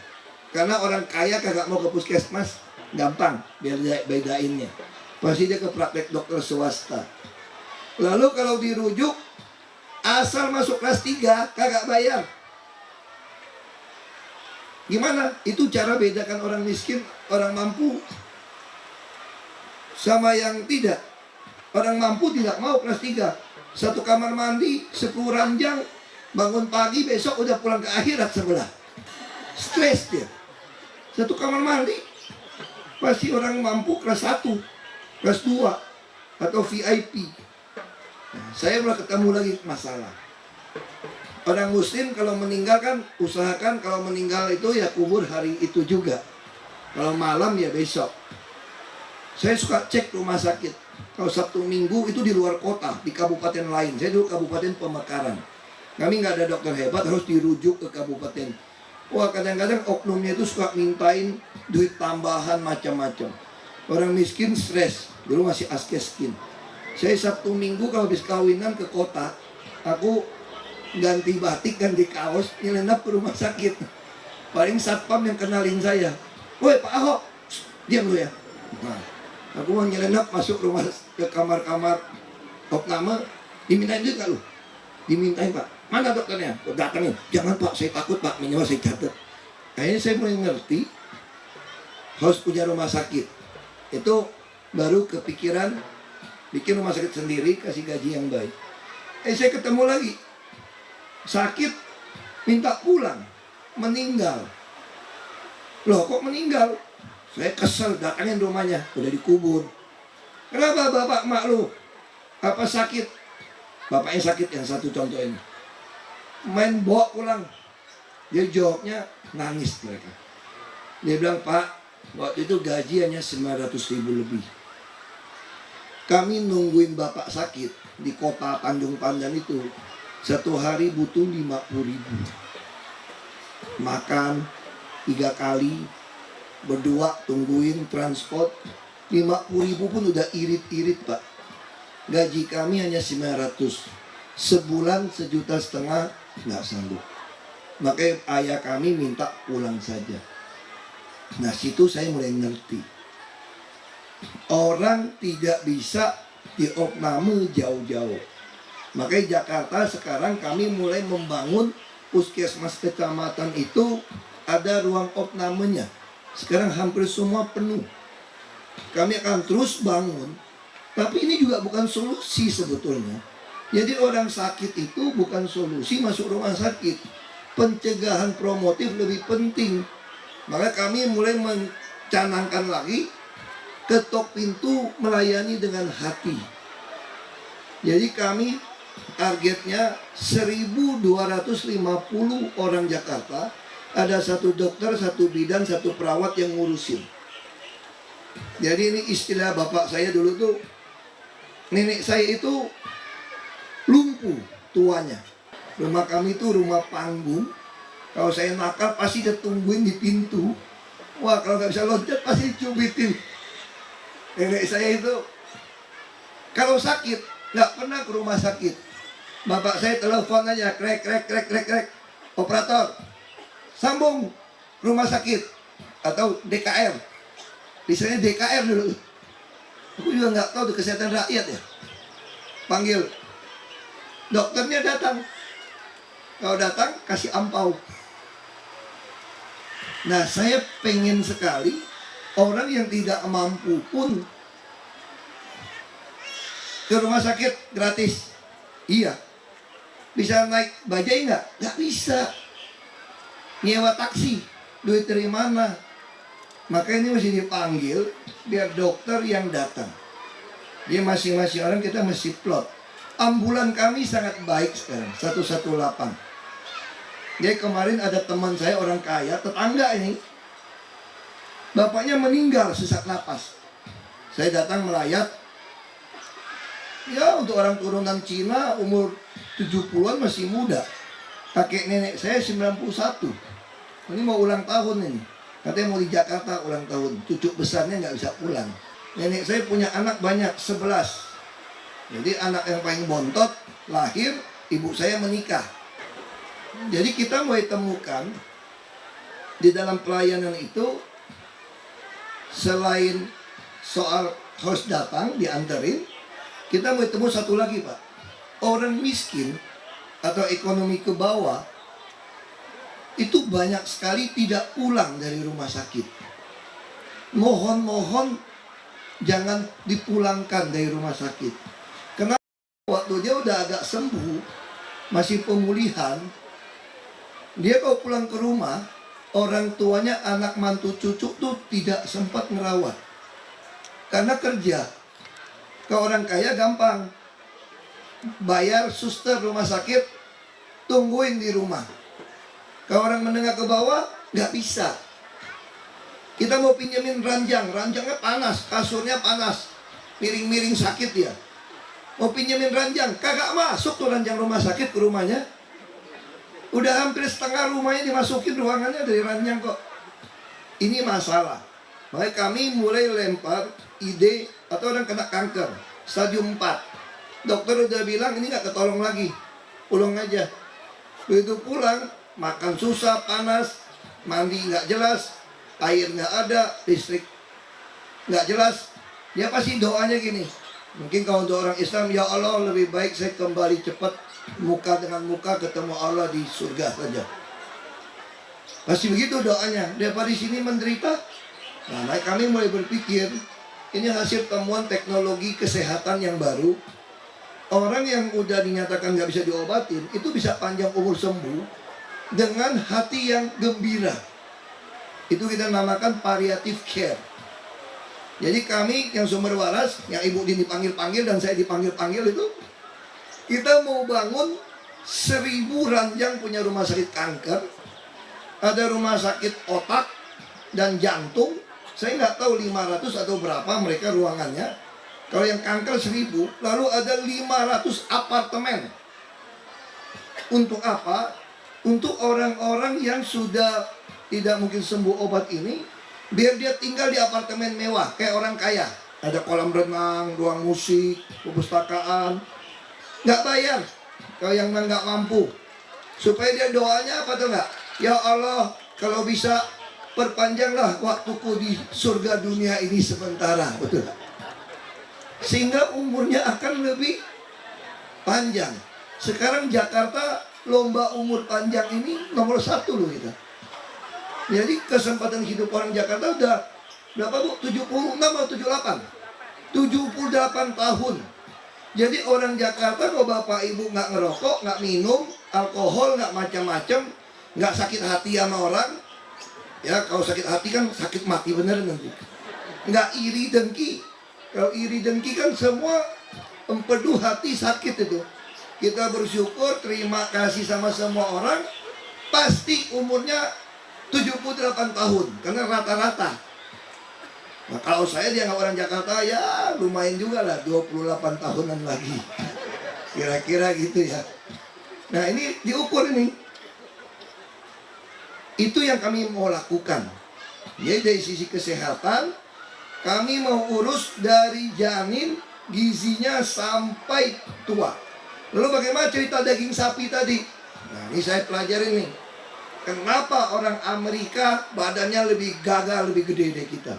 Karena orang kaya kagak mau ke puskesmas, gampang biar bedainnya. Pasti dia ke praktek dokter swasta. Lalu kalau dirujuk, asal masuk kelas 3 kagak bayar. Gimana? Itu cara bedakan orang miskin, orang mampu. sama yang tidak. Orang mampu tidak mau kelas 3. Satu kamar mandi, 10 ranjang, bangun pagi besok udah pulang ke akhirat sebelah. Stres dia. Satu kamar mandi. Pasti orang mampu kelas 1, kelas 2, atau VIP. Nah, saya mulai ketemu lagi masalah. Orang muslim kalau meninggal kan usahakan kalau meninggal itu ya kubur hari itu juga. Kalau malam ya besok. Saya suka cek rumah sakit. Kalau Sabtu Minggu itu di luar kota, di kabupaten lain. Saya dulu Kabupaten Pemekaran. Kami nggak ada dokter hebat, harus dirujuk ke kabupaten. Wah, kadang-kadang oknumnya itu suka mintain duit tambahan macam-macam. Orang miskin stres. Dulu masih askeskin. Saya Sabtu Minggu kalau habis kawinan ke kota, aku ganti batik, ganti kaos, nyelenap ke rumah sakit. Paling satpam yang kenalin saya. Woi Pak Ahok, diam lu ya. Nah, aku mau nyelenap masuk rumah ke kamar-kamar opname, dimintain duit gak lu? Dimintain Pak. Mana dokternya? Datangin. Jangan Pak, saya takut Pak, minimal saya catat. Akhirnya saya mulai ngerti harus punya rumah sakit. Itu baru kepikiran bikin rumah sakit sendiri, kasih gaji yang baik. Saya ketemu lagi sakit, minta pulang, meninggal. Loh kok meninggal? Saya kesel, datangin rumahnya, udah dikubur. Kenapa bapak mak lu? Apa sakit? Bapaknya sakit yang satu contoh ini. Main bawa pulang. Dia jawabnya nangis mereka. Dia bilang, Pak, waktu itu gaji hanya 900.000 lebih. Kami nungguin bapak sakit di kota Tanjung Pandan itu. Satu hari butuh 50.000. Makan 3 kali, berdua tungguin transport. 50.000 pun udah irit-irit Pak. Gaji kami hanya 900. Sebulan 1,5 juta nggak sanggup. Makanya ayah kami minta pulang saja. Nah situ saya mulai ngerti. Orang tidak bisa diopname jauh-jauh. Makanya Jakarta sekarang kami mulai membangun puskesmas kecamatan itu ada ruang opnamenya. Sekarang hampir semua penuh. Kami akan terus bangun. Tapi ini juga bukan solusi sebetulnya. Jadi orang sakit itu bukan solusi masuk rumah sakit. Pencegahan promotif lebih penting. Maka kami mulai mencanangkan lagi ketok pintu melayani dengan hati. Jadi kami targetnya 1.250 orang Jakarta. Ada 1 dokter, 1 bidan, 1 perawat yang ngurusin. Jadi ini istilah bapak saya dulu tuh, nenek saya itu lumpuh tuanya. Rumah kami itu rumah panggung. Kalau saya nakal pasti dia tungguin di pintu. Wah kalau nggak bisa loncat pasti cubitin. Nenek saya itu kalau sakit nggak pernah ke rumah sakit. Bapak saya telepon aja, krek. Operator, sambung rumah sakit atau DKR. Misalnya DKR dulu. Aku juga nggak tahu tuh kesehatan rakyat ya. Panggil dokternya datang. Kalau datang kasih ampau. Nah saya pengen sekali orang yang tidak mampu pun ke rumah sakit gratis. Iya. Bisa naik bajai nggak? Nggak bisa. Nyewa taksi, duit dari mana? Maka ini mesti dipanggil biar dokter yang datang. Dia masing-masing orang kita mesti plot. Ambulan kami sangat baik sekarang, 118. Jadi kemarin ada teman saya orang kaya, tetangga ini. Bapaknya meninggal sesak napas. Saya datang melayat. Ya untuk orang turunan Cina umur 70-an masih muda. Kakek nenek saya 91. Ini mau ulang tahun ini. Katanya mau di Jakarta ulang tahun. Cucu besarnya nggak bisa pulang. Nenek saya punya anak banyak, 11. Jadi anak yang paling bontot lahir, ibu saya menikah. Jadi kita mulai temukan di dalam pelayanan itu selain soal harus datang dianterin, kita mulai temu satu lagi Pak. Orang miskin atau ekonomi ke bawah itu banyak sekali tidak pulang dari rumah sakit. Mohon-mohon jangan dipulangkan dari rumah sakit. Kenapa? Waktu dia udah agak sembuh, masih pemulihan, dia kalau pulang ke rumah, orang tuanya, anak mantu cucu tuh tidak sempat merawat. Karena kerja. Ke orang kaya gampang. Bayar suster rumah sakit, tungguin di rumah. Ke orang menengah ke bawah, nggak bisa. Kita mau pinjemin ranjang, ranjangnya panas, kasurnya panas, miring-miring sakit ya. Mau pinjemin ranjang, kagak masuk tuh ranjang rumah sakit ke rumahnya. Udah hampir setengah rumahnya dimasukin ruangannya dari ranjang kok. Ini masalah. Makanya kami mulai lempar ide atau orang kena kanker stadium 4. Dokter udah bilang ini nggak ketolong lagi, pulang aja. Begitu pulang, makan susah, panas, mandi nggak jelas, air nggak ada, listrik nggak jelas. Dia pasti doanya gini. Mungkin kalau untuk orang Islam, ya Allah lebih baik saya kembali cepat muka dengan muka ketemu Allah di surga saja. Pasti begitu doanya. Daripada di sini menderita. Nah, kami mulai berpikir ini hasil temuan teknologi kesehatan yang baru. Orang yang udah dinyatakan nggak bisa diobatin itu bisa panjang umur sembuh dengan hati yang gembira. Itu kita namakan palliative care. Jadi kami yang sumber waras, yang Ibu Dini dipanggil-panggil dan saya dipanggil-panggil itu, kita mau bangun 1000 ranjang punya rumah sakit kanker, ada rumah sakit otak dan jantung. Saya nggak tahu 500 atau berapa mereka ruangannya. Kalau yang kanker 1000, lalu ada 500 apartemen. Untuk apa? Untuk orang-orang yang sudah tidak mungkin sembuh obat ini, biar dia tinggal di apartemen mewah kayak orang kaya. Ada kolam renang, ruang musik, perpustakaan. Nggak bayar kalau yang nggak mampu. Supaya dia doanya apa tuh nggak? Ya Allah, kalau bisa perpanjanglah waktuku di surga dunia ini sementara. Betul nggak? Sehingga umurnya akan lebih panjang. Sekarang Jakarta lomba umur panjang ini nomor 1 loh kita. Jadi kesempatan hidup orang Jakarta udah berapa Bu? 76 atau 78? 78 tahun. Jadi orang Jakarta kalau Bapak Ibu nggak ngerokok, nggak minum, alkohol, nggak macam-macam, nggak sakit hati sama orang. Ya kalau sakit hati kan sakit mati bener nanti. Nggak iri dengki. Kalau iri dengki kan semua empedu hati sakit itu. Kita bersyukur, terima kasih sama semua orang. Pasti umurnya 78 tahun, karena rata-rata. Nah, kalau saya dianggap orang Jakarta, ya lumayan juga lah, 28 tahunan lagi. Kira-kira gitu ya. Nah ini diukur ini. Itu yang kami mau lakukan. Jadi dari sisi kesehatan, kami mau urus dari janin, gizinya sampai tua. Lalu bagaimana cerita daging sapi tadi? Nah ini saya pelajarin nih. Kenapa orang Amerika badannya lebih gagah, lebih gede dari kita?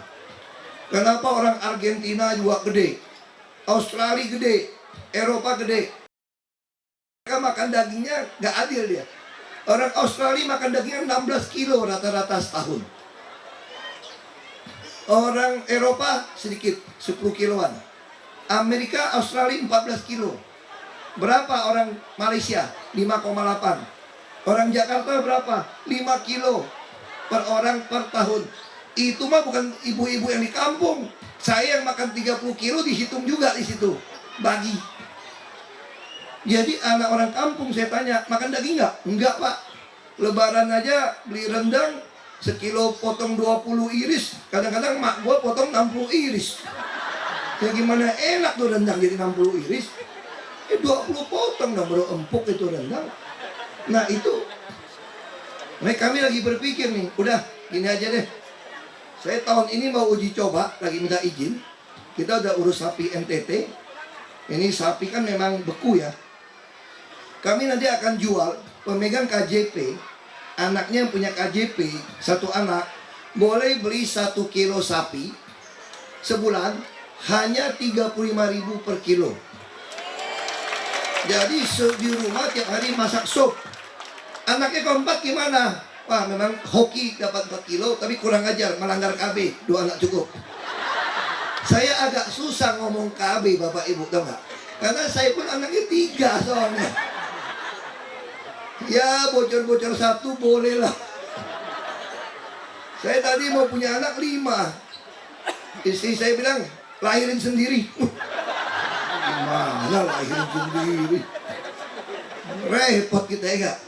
Kenapa orang Argentina juga gede? Australia gede, Eropa gede. Mereka makan dagingnya gak adil dia. Orang Australia makan dagingnya 16 kilo rata-rata setahun. Orang Eropa sedikit, 10 kiloan. Amerika, Australia 14 kilo. Berapa orang Malaysia? 5,8. Orang Jakarta berapa? 5 kilo per orang per tahun. Itu mah bukan ibu-ibu yang di kampung. Saya yang makan 30 kilo dihitung juga di situ. Bagi. Jadi anak orang kampung saya tanya, makan daging nggak? Enggak Pak. Lebaran aja beli rendang, sekilo potong 20 iris. Kadang-kadang mak gua potong 60 iris. Ya gimana enak tuh rendang jadi 60 iris. 20 potong dong baru empuk itu rendang. Nah itu, kami lagi berpikir nih, udah gini aja deh. Saya tahun ini mau uji coba, lagi minta izin. Kita udah urus sapi NTT. Ini sapi kan memang beku ya. Kami nanti akan jual, pemegang KJP, anaknya yang punya KJP, satu anak, boleh beli 1 kilo sapi, sebulan, hanya 35.000 per kilo. Jadi di rumah tiap hari masak sup. Anaknya keempat gimana? Wah memang hoki dapat 4 kilo tapi kurang ajar, melanggar KB, 2 anak cukup. Saya agak susah ngomong KB Bapak Ibu, tau nggak? Karena saya pun anaknya 3 soalnya. Ya bocor-bocor 1 boleh lah. Saya tadi mau punya anak 5. Istri saya bilang, lahirin sendiri. Gimana lahirin sendiri? Repot kita ya gak?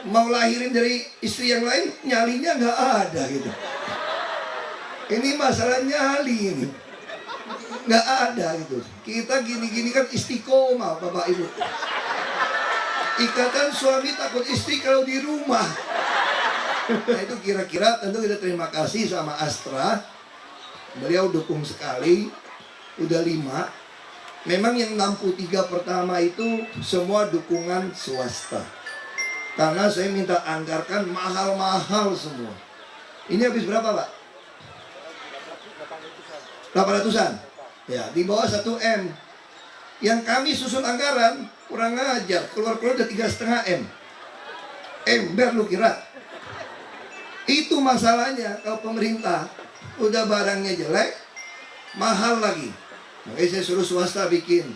Mau lahirin dari istri yang lain, nyalinya nggak ada gitu. Ini masalah nyali ini. Nggak ada gitu. Kita gini-gini kan istiqomah Bapak Ibu. Ikatan suami takut istri kalau di rumah. Nah itu kira-kira tentu kita terima kasih sama Astra. Beliau dukung sekali. Udah 5. Memang yang 63 pertama itu semua dukungan swasta. Karena saya minta anggarkan mahal-mahal semua. Ini habis berapa Pak? 800-an. Ya, di bawah 1 M. Yang kami susun anggaran kurang ajar, keluar-keluar udah 3,5 M. Ember lu kira. Itu masalahnya kalau pemerintah udah barangnya jelek, mahal lagi. Makanya saya suruh swasta bikin.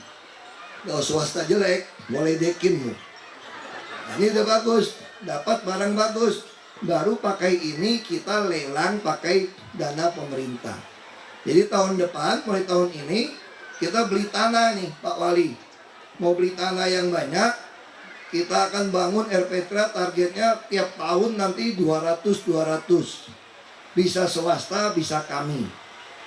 Kalau swasta jelek, boleh dekin lu. Nah, ini udah bagus, dapat barang bagus. Baru pakai ini kita lelang pakai dana pemerintah. Jadi tahun depan, mulai tahun ini, kita beli tanah nih Pak Wali. Mau beli tanah yang banyak, kita akan bangun RPTRA, targetnya tiap tahun nanti 200-200. Bisa swasta, bisa kami.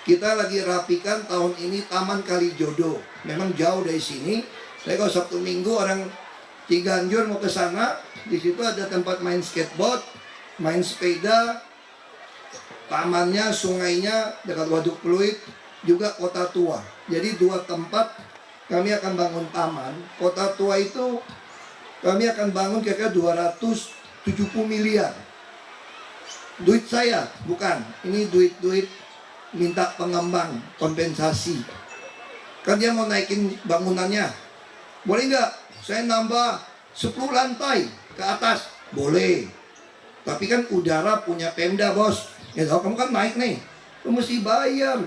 Kita lagi rapikan tahun ini Taman Kalijodo. Memang jauh dari sini. Saya kalau Sabtu Minggu orang Ciganjur mau ke sana, di situ ada tempat main skateboard, main sepeda, tamannya, sungainya dekat Waduk Pluit, juga Kota Tua. Jadi 2 tempat kami akan bangun taman. Kota Tua itu kami akan bangun kira-kira 270 miliar. Duit saya, bukan. Ini duit-duit minta pengembang, kompensasi. Kan dia mau naikin bangunannya. Boleh nggak? Saya nambah 10 lantai ke atas. Boleh. Tapi kan udara punya Pemda bos. Ya kamu kan naik nih, lu mesti bayar.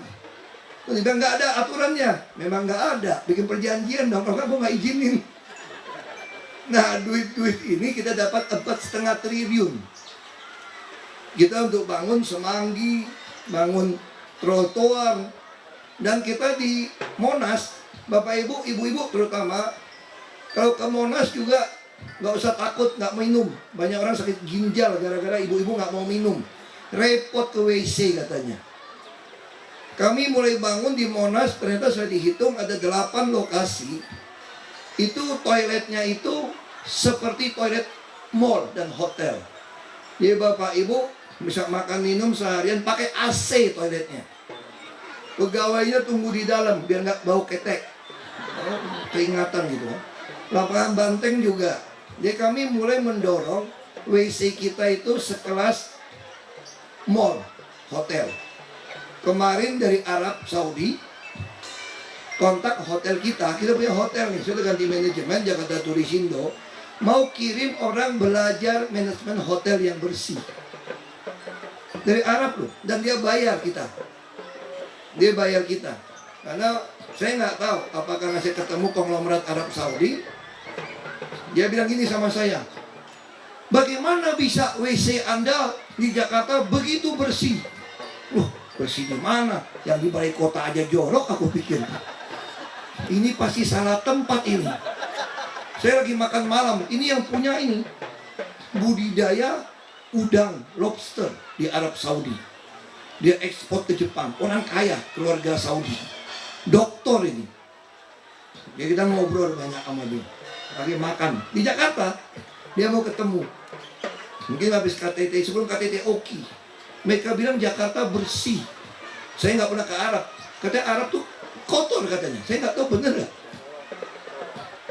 Terus bilang nggak ada aturannya, memang nggak ada. Bikin perjanjian dong, kalau nggak izinin. Nah duit-duit ini kita dapat 4,5 triliun. Kita untuk bangun semanggi, bangun trotoar, dan kita di Monas, Bapak Ibu, Ibu-ibu terutama, kalau ke Monas juga nggak usah takut nggak minum. Banyak orang sakit ginjal gara-gara ibu-ibu nggak mau minum. Repot ke WC katanya. Kami mulai bangun di Monas, ternyata saya dihitung ada 8 lokasi. Itu toiletnya itu seperti toilet mall dan hotel. Jadi Bapak Ibu bisa makan minum seharian pakai AC toiletnya. Pegawainya tunggu di dalam biar nggak bau ketek. Keringatan gitu. Lapangan banteng juga. Jadi kami mulai mendorong WC kita itu sekelas mall, hotel. Kemarin dari Arab Saudi kontak hotel kita punya hotel nih, sudah ganti manajemen Jakarta Turisindo, mau kirim orang belajar manajemen hotel yang bersih dari Arab loh, dan dia bayar kita. Karena saya nggak tahu apakah saya ketemu konglomerat Arab Saudi, dia bilang gini sama saya, bagaimana bisa WC Anda di Jakarta begitu bersih? Loh, bersih di mana? Yang di balai kota aja jorok, aku pikir. Ini pasti salah tempat ini. Saya lagi makan malam, ini yang punya ini budidaya udang lobster di Arab Saudi. Dia ekspor ke Jepang, orang kaya, keluarga Saudi. Doktor ini. Jadi kita ngobrol banyak sama dia. Lagi makan di Jakarta, dia mau ketemu. Mungkin habis KTT, sebelum KTT Oki. Mereka bilang Jakarta bersih. Saya nggak pernah ke Arab. Katanya Arab tuh kotor katanya. Saya nggak tahu bener nggak.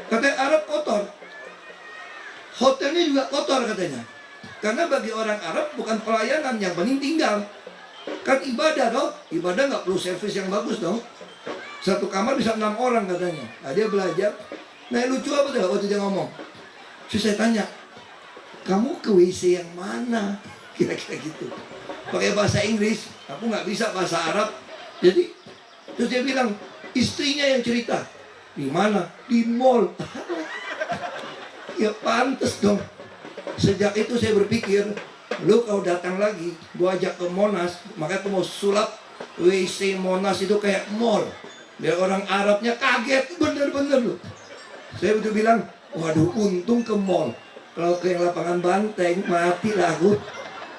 Katanya Arab kotor. Hotelnya juga kotor katanya. Karena bagi orang Arab bukan pelayanan, yang penting tinggal. Kan ibadah dong. Ibadah nggak perlu servis yang bagus dong. Satu kamar bisa 6 orang katanya. Nah, dia belajar. Nah lucu apa tuh waktu dia ngomong. Terus saya tanya, kamu ke WC yang mana? Kira-kira gitu. Pakai bahasa Inggris. Aku nggak bisa bahasa Arab. Jadi Terus dia bilang, istrinya yang cerita. Di mana? Di mall. Ya pantes dong. Sejak itu saya berpikir, lu kalau datang lagi, gua ajak ke Monas, makanya aku mau sulap WC Monas itu kayak mall. Biar orang Arabnya kaget, bener-bener lu. Saya betul bilang, waduh untung ke mall. Kalau ke yang lapangan Banteng, mati lah aku.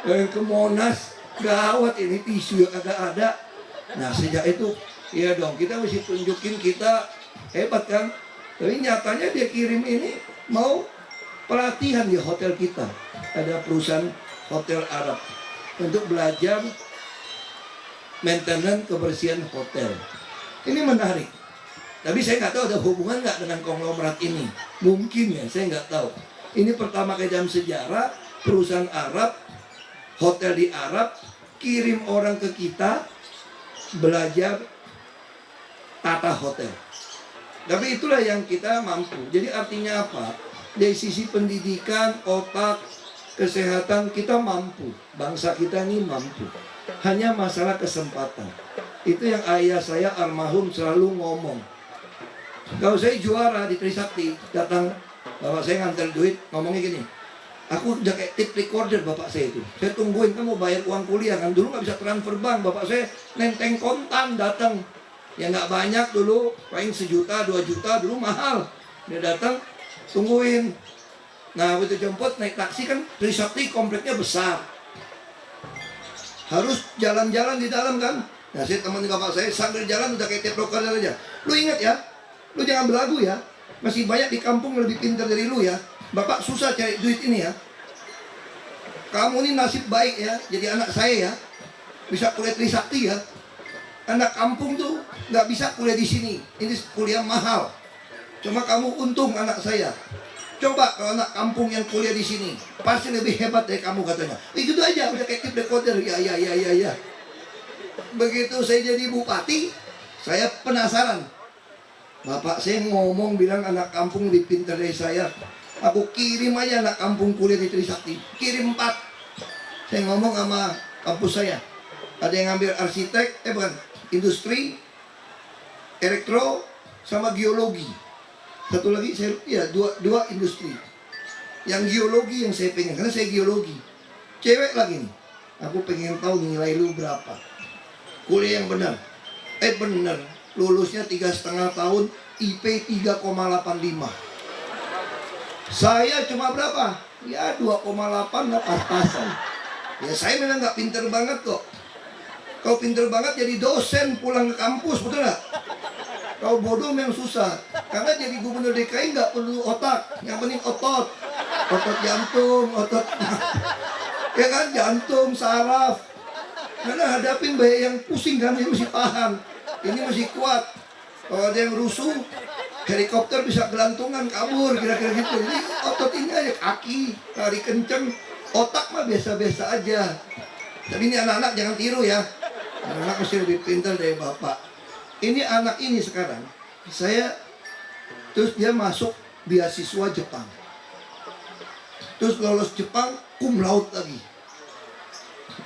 Yang ke Monas, gawat ini tisu yang agak ada. Nah sejak itu, ya dong kita mesti tunjukin kita hebat kan. Tapi nyatanya dia kirim ini mau pelatihan di hotel kita. Ada perusahaan hotel Arab untuk belajar maintenance kebersihan hotel. Ini menarik. Tapi saya nggak tahu ada hubungan nggak dengan konglomerat ini. Mungkin ya, saya nggak tahu. Ini pertama kali dalam sejarah perusahaan Arab, hotel di Arab kirim orang ke kita belajar tata hotel. Tapi itulah yang kita mampu. Jadi artinya apa? Dari sisi pendidikan, otak, kesehatan kita mampu. Bangsa kita ini mampu. Hanya masalah kesempatan. Itu yang ayah saya almarhum selalu ngomong. Kalau saya juara di Trisakti, datang bapak saya ngantar duit, ngomongnya gini. Aku udah kayak tip recorder bapak saya itu. Saya tungguin, kamu bayar uang kuliah kan. Dulu nggak bisa transfer bank. Bapak saya nenteng kontan datang. Ya nggak banyak dulu, paling 1 juta, 2 juta dulu mahal. Dia datang, tungguin. Nah begitu jemput naik taksi kan, Trisakti kompleknya besar. Harus jalan-jalan di dalam kan. Nah saya temenin bapak saya sambil jalan udah kayak tip recorder aja. Lu ingat ya, lu jangan belagu ya. Masih banyak di kampung lebih pintar dari lu ya. Bapak susah cari duit ini ya. Kamu ini nasib baik ya, jadi anak saya ya. Bisa kuliah Trisakti ya. Anak kampung tuh nggak bisa kuliah di sini. Ini kuliah mahal. Cuma kamu untung anak saya. Coba kalau anak kampung yang kuliah di sini, pasti lebih hebat dari kamu katanya. Itu aja udah kayak tip recorder. Ya. Begitu saya jadi bupati, saya penasaran. Bapak saya ngomong bilang anak kampung lebih pintar dari saya. Aku kirim aja anak kampung kuliah di Trisakti. Kirim 4. Saya ngomong sama kampus saya. Ada yang ngambil arsitek, bukan, industri, elektro, sama geologi. Satu lagi saya, ya dua industri. Yang geologi yang saya pengen, karena saya geologi. Cewek lagi nih. Aku pengen tahu nilai lu berapa. Kuliah yang benar. Benar. Lulusnya 3,5 tahun, IP 3,85. Saya cuma berapa? Ya 2,8 lah pas-pasan. Ya saya memang nggak pinter banget kok. Kalau pinter banget jadi dosen pulang ke kampus, betul nggak? Kalau bodoh memang susah. Karena jadi gubernur DKI nggak perlu otak, yang penting otot. Otot jantung, otot ya kan, jantung, saraf. Karena hadapin bayi yang pusing kan, ini mesti paham. Ini mesti kuat. Kalau ada yang rusuh, helikopter bisa gelantungan, kabur, kira-kira gitu. Jadi otot ini aja, kaki, lari kenceng. Otak mah biasa-biasa aja. Tapi ini anak-anak jangan tiru ya. Anak-anak mesti lebih pintar dari bapak. Ini anak ini sekarang, terus dia masuk beasiswa Jepang. Terus lolos Jepang, cum laude lagi.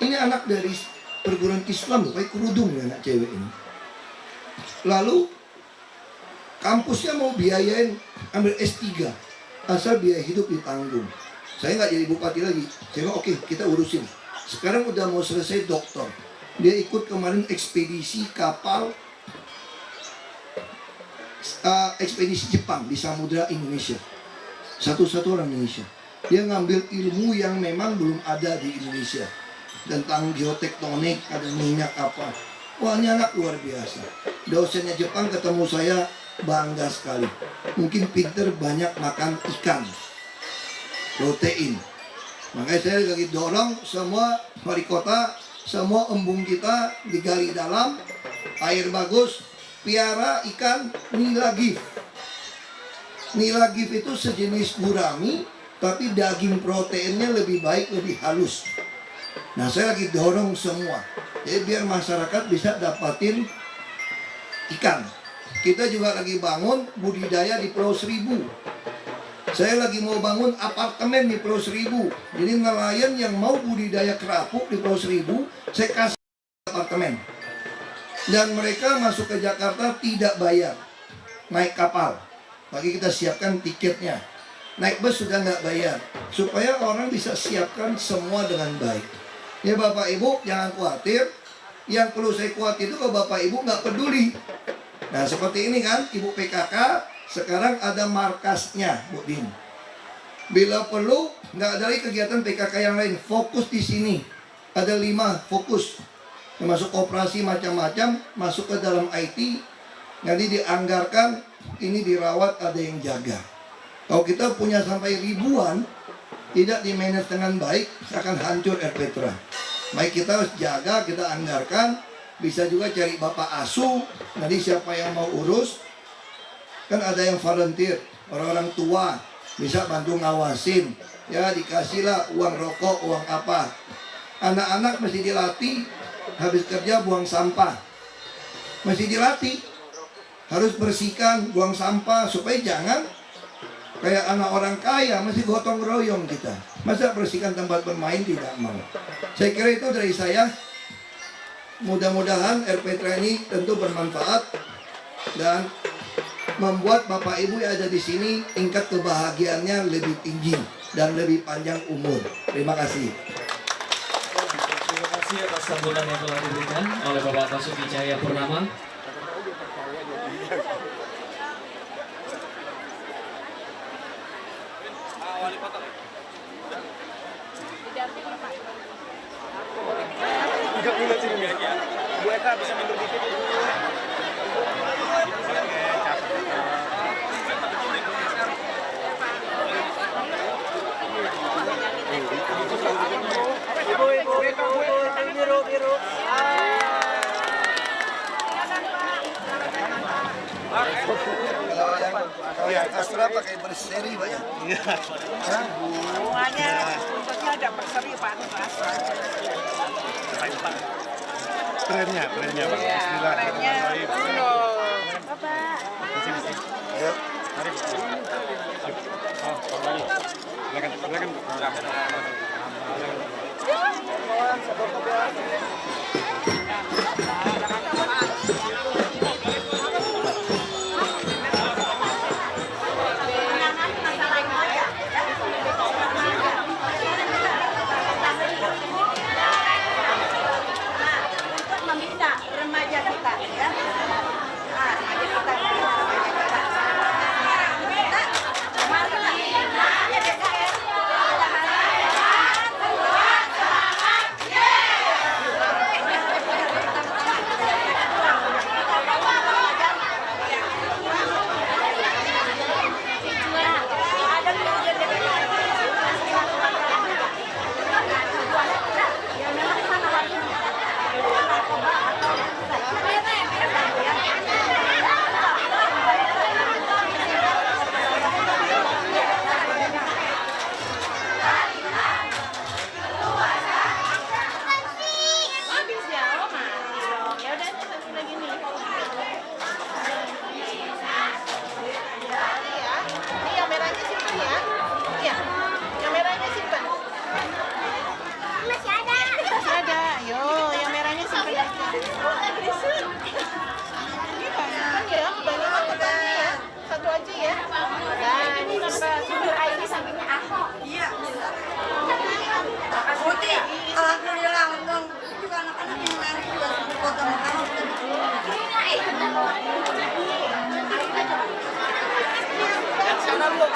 Ini anak dari perguruan Islam, pakai kerudung ya anak cewek ini. Lalu kampusnya mau biayain ambil S3, asal biaya hidup ditanggung. Saya nggak jadi bupati lagi. Saya bilang oke, kita urusin. Sekarang udah mau selesai doktor. Dia ikut kemarin ekspedisi kapal, ekspedisi Jepang di Samudra Indonesia. Satu-satu orang Indonesia. Dia ngambil ilmu yang memang belum ada di Indonesia. Tentang geotektonik, ada minyak apa. Wah, ini anak luar biasa. Dosennya Jepang ketemu saya, bangga sekali. Mungkin pinter, banyak makan ikan, protein. Makanya saya lagi dorong semua wali kota, semua embung kita digali dalam, air bagus, piara ikan nila gif. Nila gif itu sejenis gurami, tapi daging proteinnya lebih baik, lebih halus. Nah saya lagi dorong semua. Jadi biar masyarakat bisa dapatin ikan. Kita juga lagi bangun budidaya di Pulau Seribu. Saya lagi mau bangun apartemen di Pulau Seribu. Jadi nelayan yang mau budidaya kerapuk di Pulau Seribu, saya kasih apartemen. Dan mereka masuk ke Jakarta tidak bayar, naik kapal. Bagi kita siapkan tiketnya. Naik bus sudah nggak bayar, supaya orang bisa siapkan semua dengan baik. Ya Bapak Ibu jangan khawatir. Yang perlu saya khawatir itu kalau Bapak Ibu nggak peduli. Nah seperti ini kan, Ibu PKK sekarang ada markasnya, Bu Din. Bila perlu nggak ada lagi kegiatan PKK yang lain, fokus di sini. Ada 5 fokus, termasuk operasi macam-macam, masuk ke dalam IT. Nanti dianggarkan, ini dirawat, ada yang jaga. Kalau kita punya sampai ribuan, tidak di-manage dengan baik, akan hancur Erpetra. Baik kita harus jaga, kita anggarkan. Bisa juga cari bapak asuh, nanti siapa yang mau urus. Kan ada yang volunteer, orang-orang tua, bisa bantu ngawasin. Ya dikasihlah uang rokok, uang apa. Anak-anak mesti dilatih, habis kerja buang sampah. Mesti dilatih, harus bersihkan, buang sampah, supaya jangan kayak anak orang kaya, masih gotong royong kita. Masa bersihkan tempat bermain tidak mau. Saya kira itu dari saya. Mudah-mudahan Erpetra ini tentu bermanfaat dan membuat Bapak Ibu yang ada di sini tingkat kebahagiaannya lebih tinggi dan lebih panjang umur. Terima kasih. Terima kasih atas sambutan yang telah diberikan oleh Bapak Basuki Cahayapurnama. Bu Eka bisa mundur dikit. Ibu, biru. Kalau yang Astra pakai berseri Pak ya? Iya. Semuanya untuknya ada berseri Pak Astra. Trennya Pak. Bismillah. Trennya. Bapak. Ayo. Mari. Silakan. Alhamdulillah untung juga anak-anak yang lain juga foto makanan. Sana Bu.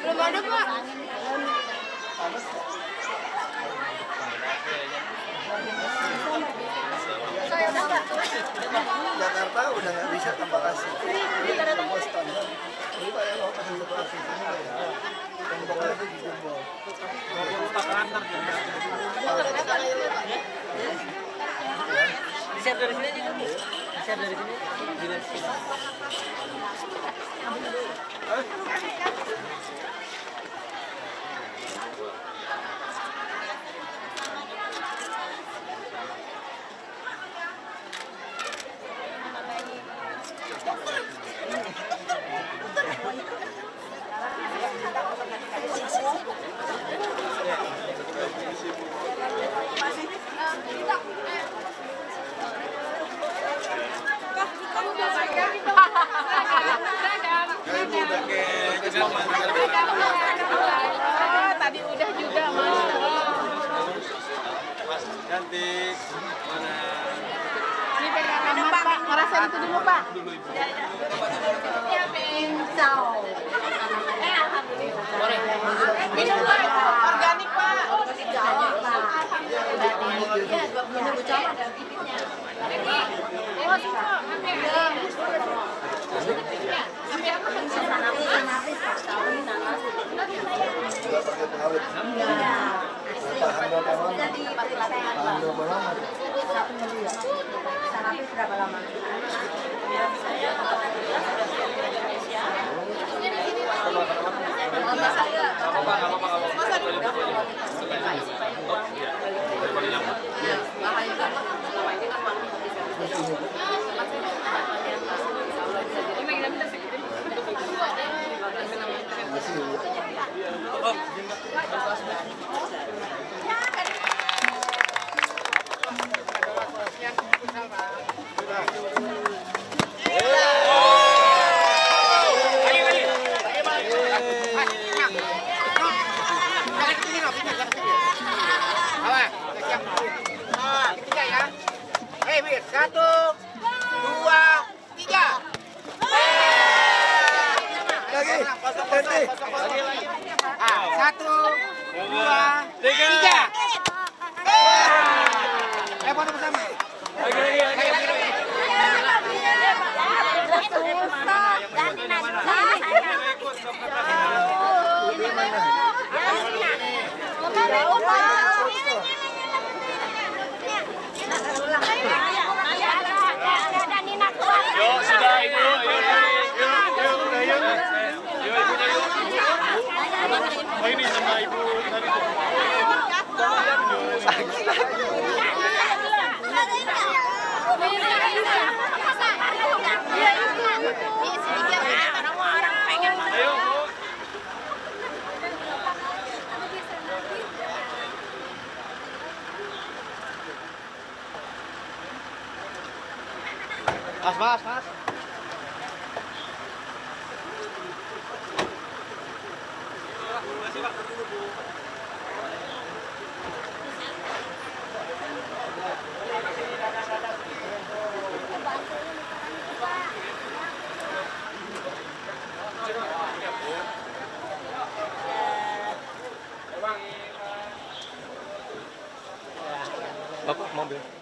Belum ada Pak. Jakarta udah nggak bisa tambah kasih. Ini standar. Ini Pak ya mau kasih satu kasih. Siap dari sini juga, Bu. Siap dari sini. Dari sini. Tadi udah juga, Mas. Cantik. Mana? Ini pegangan Pak. Ngerasain itu dulu, Pak. Ya, pincau. Alhamdulillah. Minum, Pak. Organik, Pak. Jawa, Pak. Alhamdulillah. Ya, 20 Jawa ada bibitnya. Berapa lama? Mas. Bapak mobil.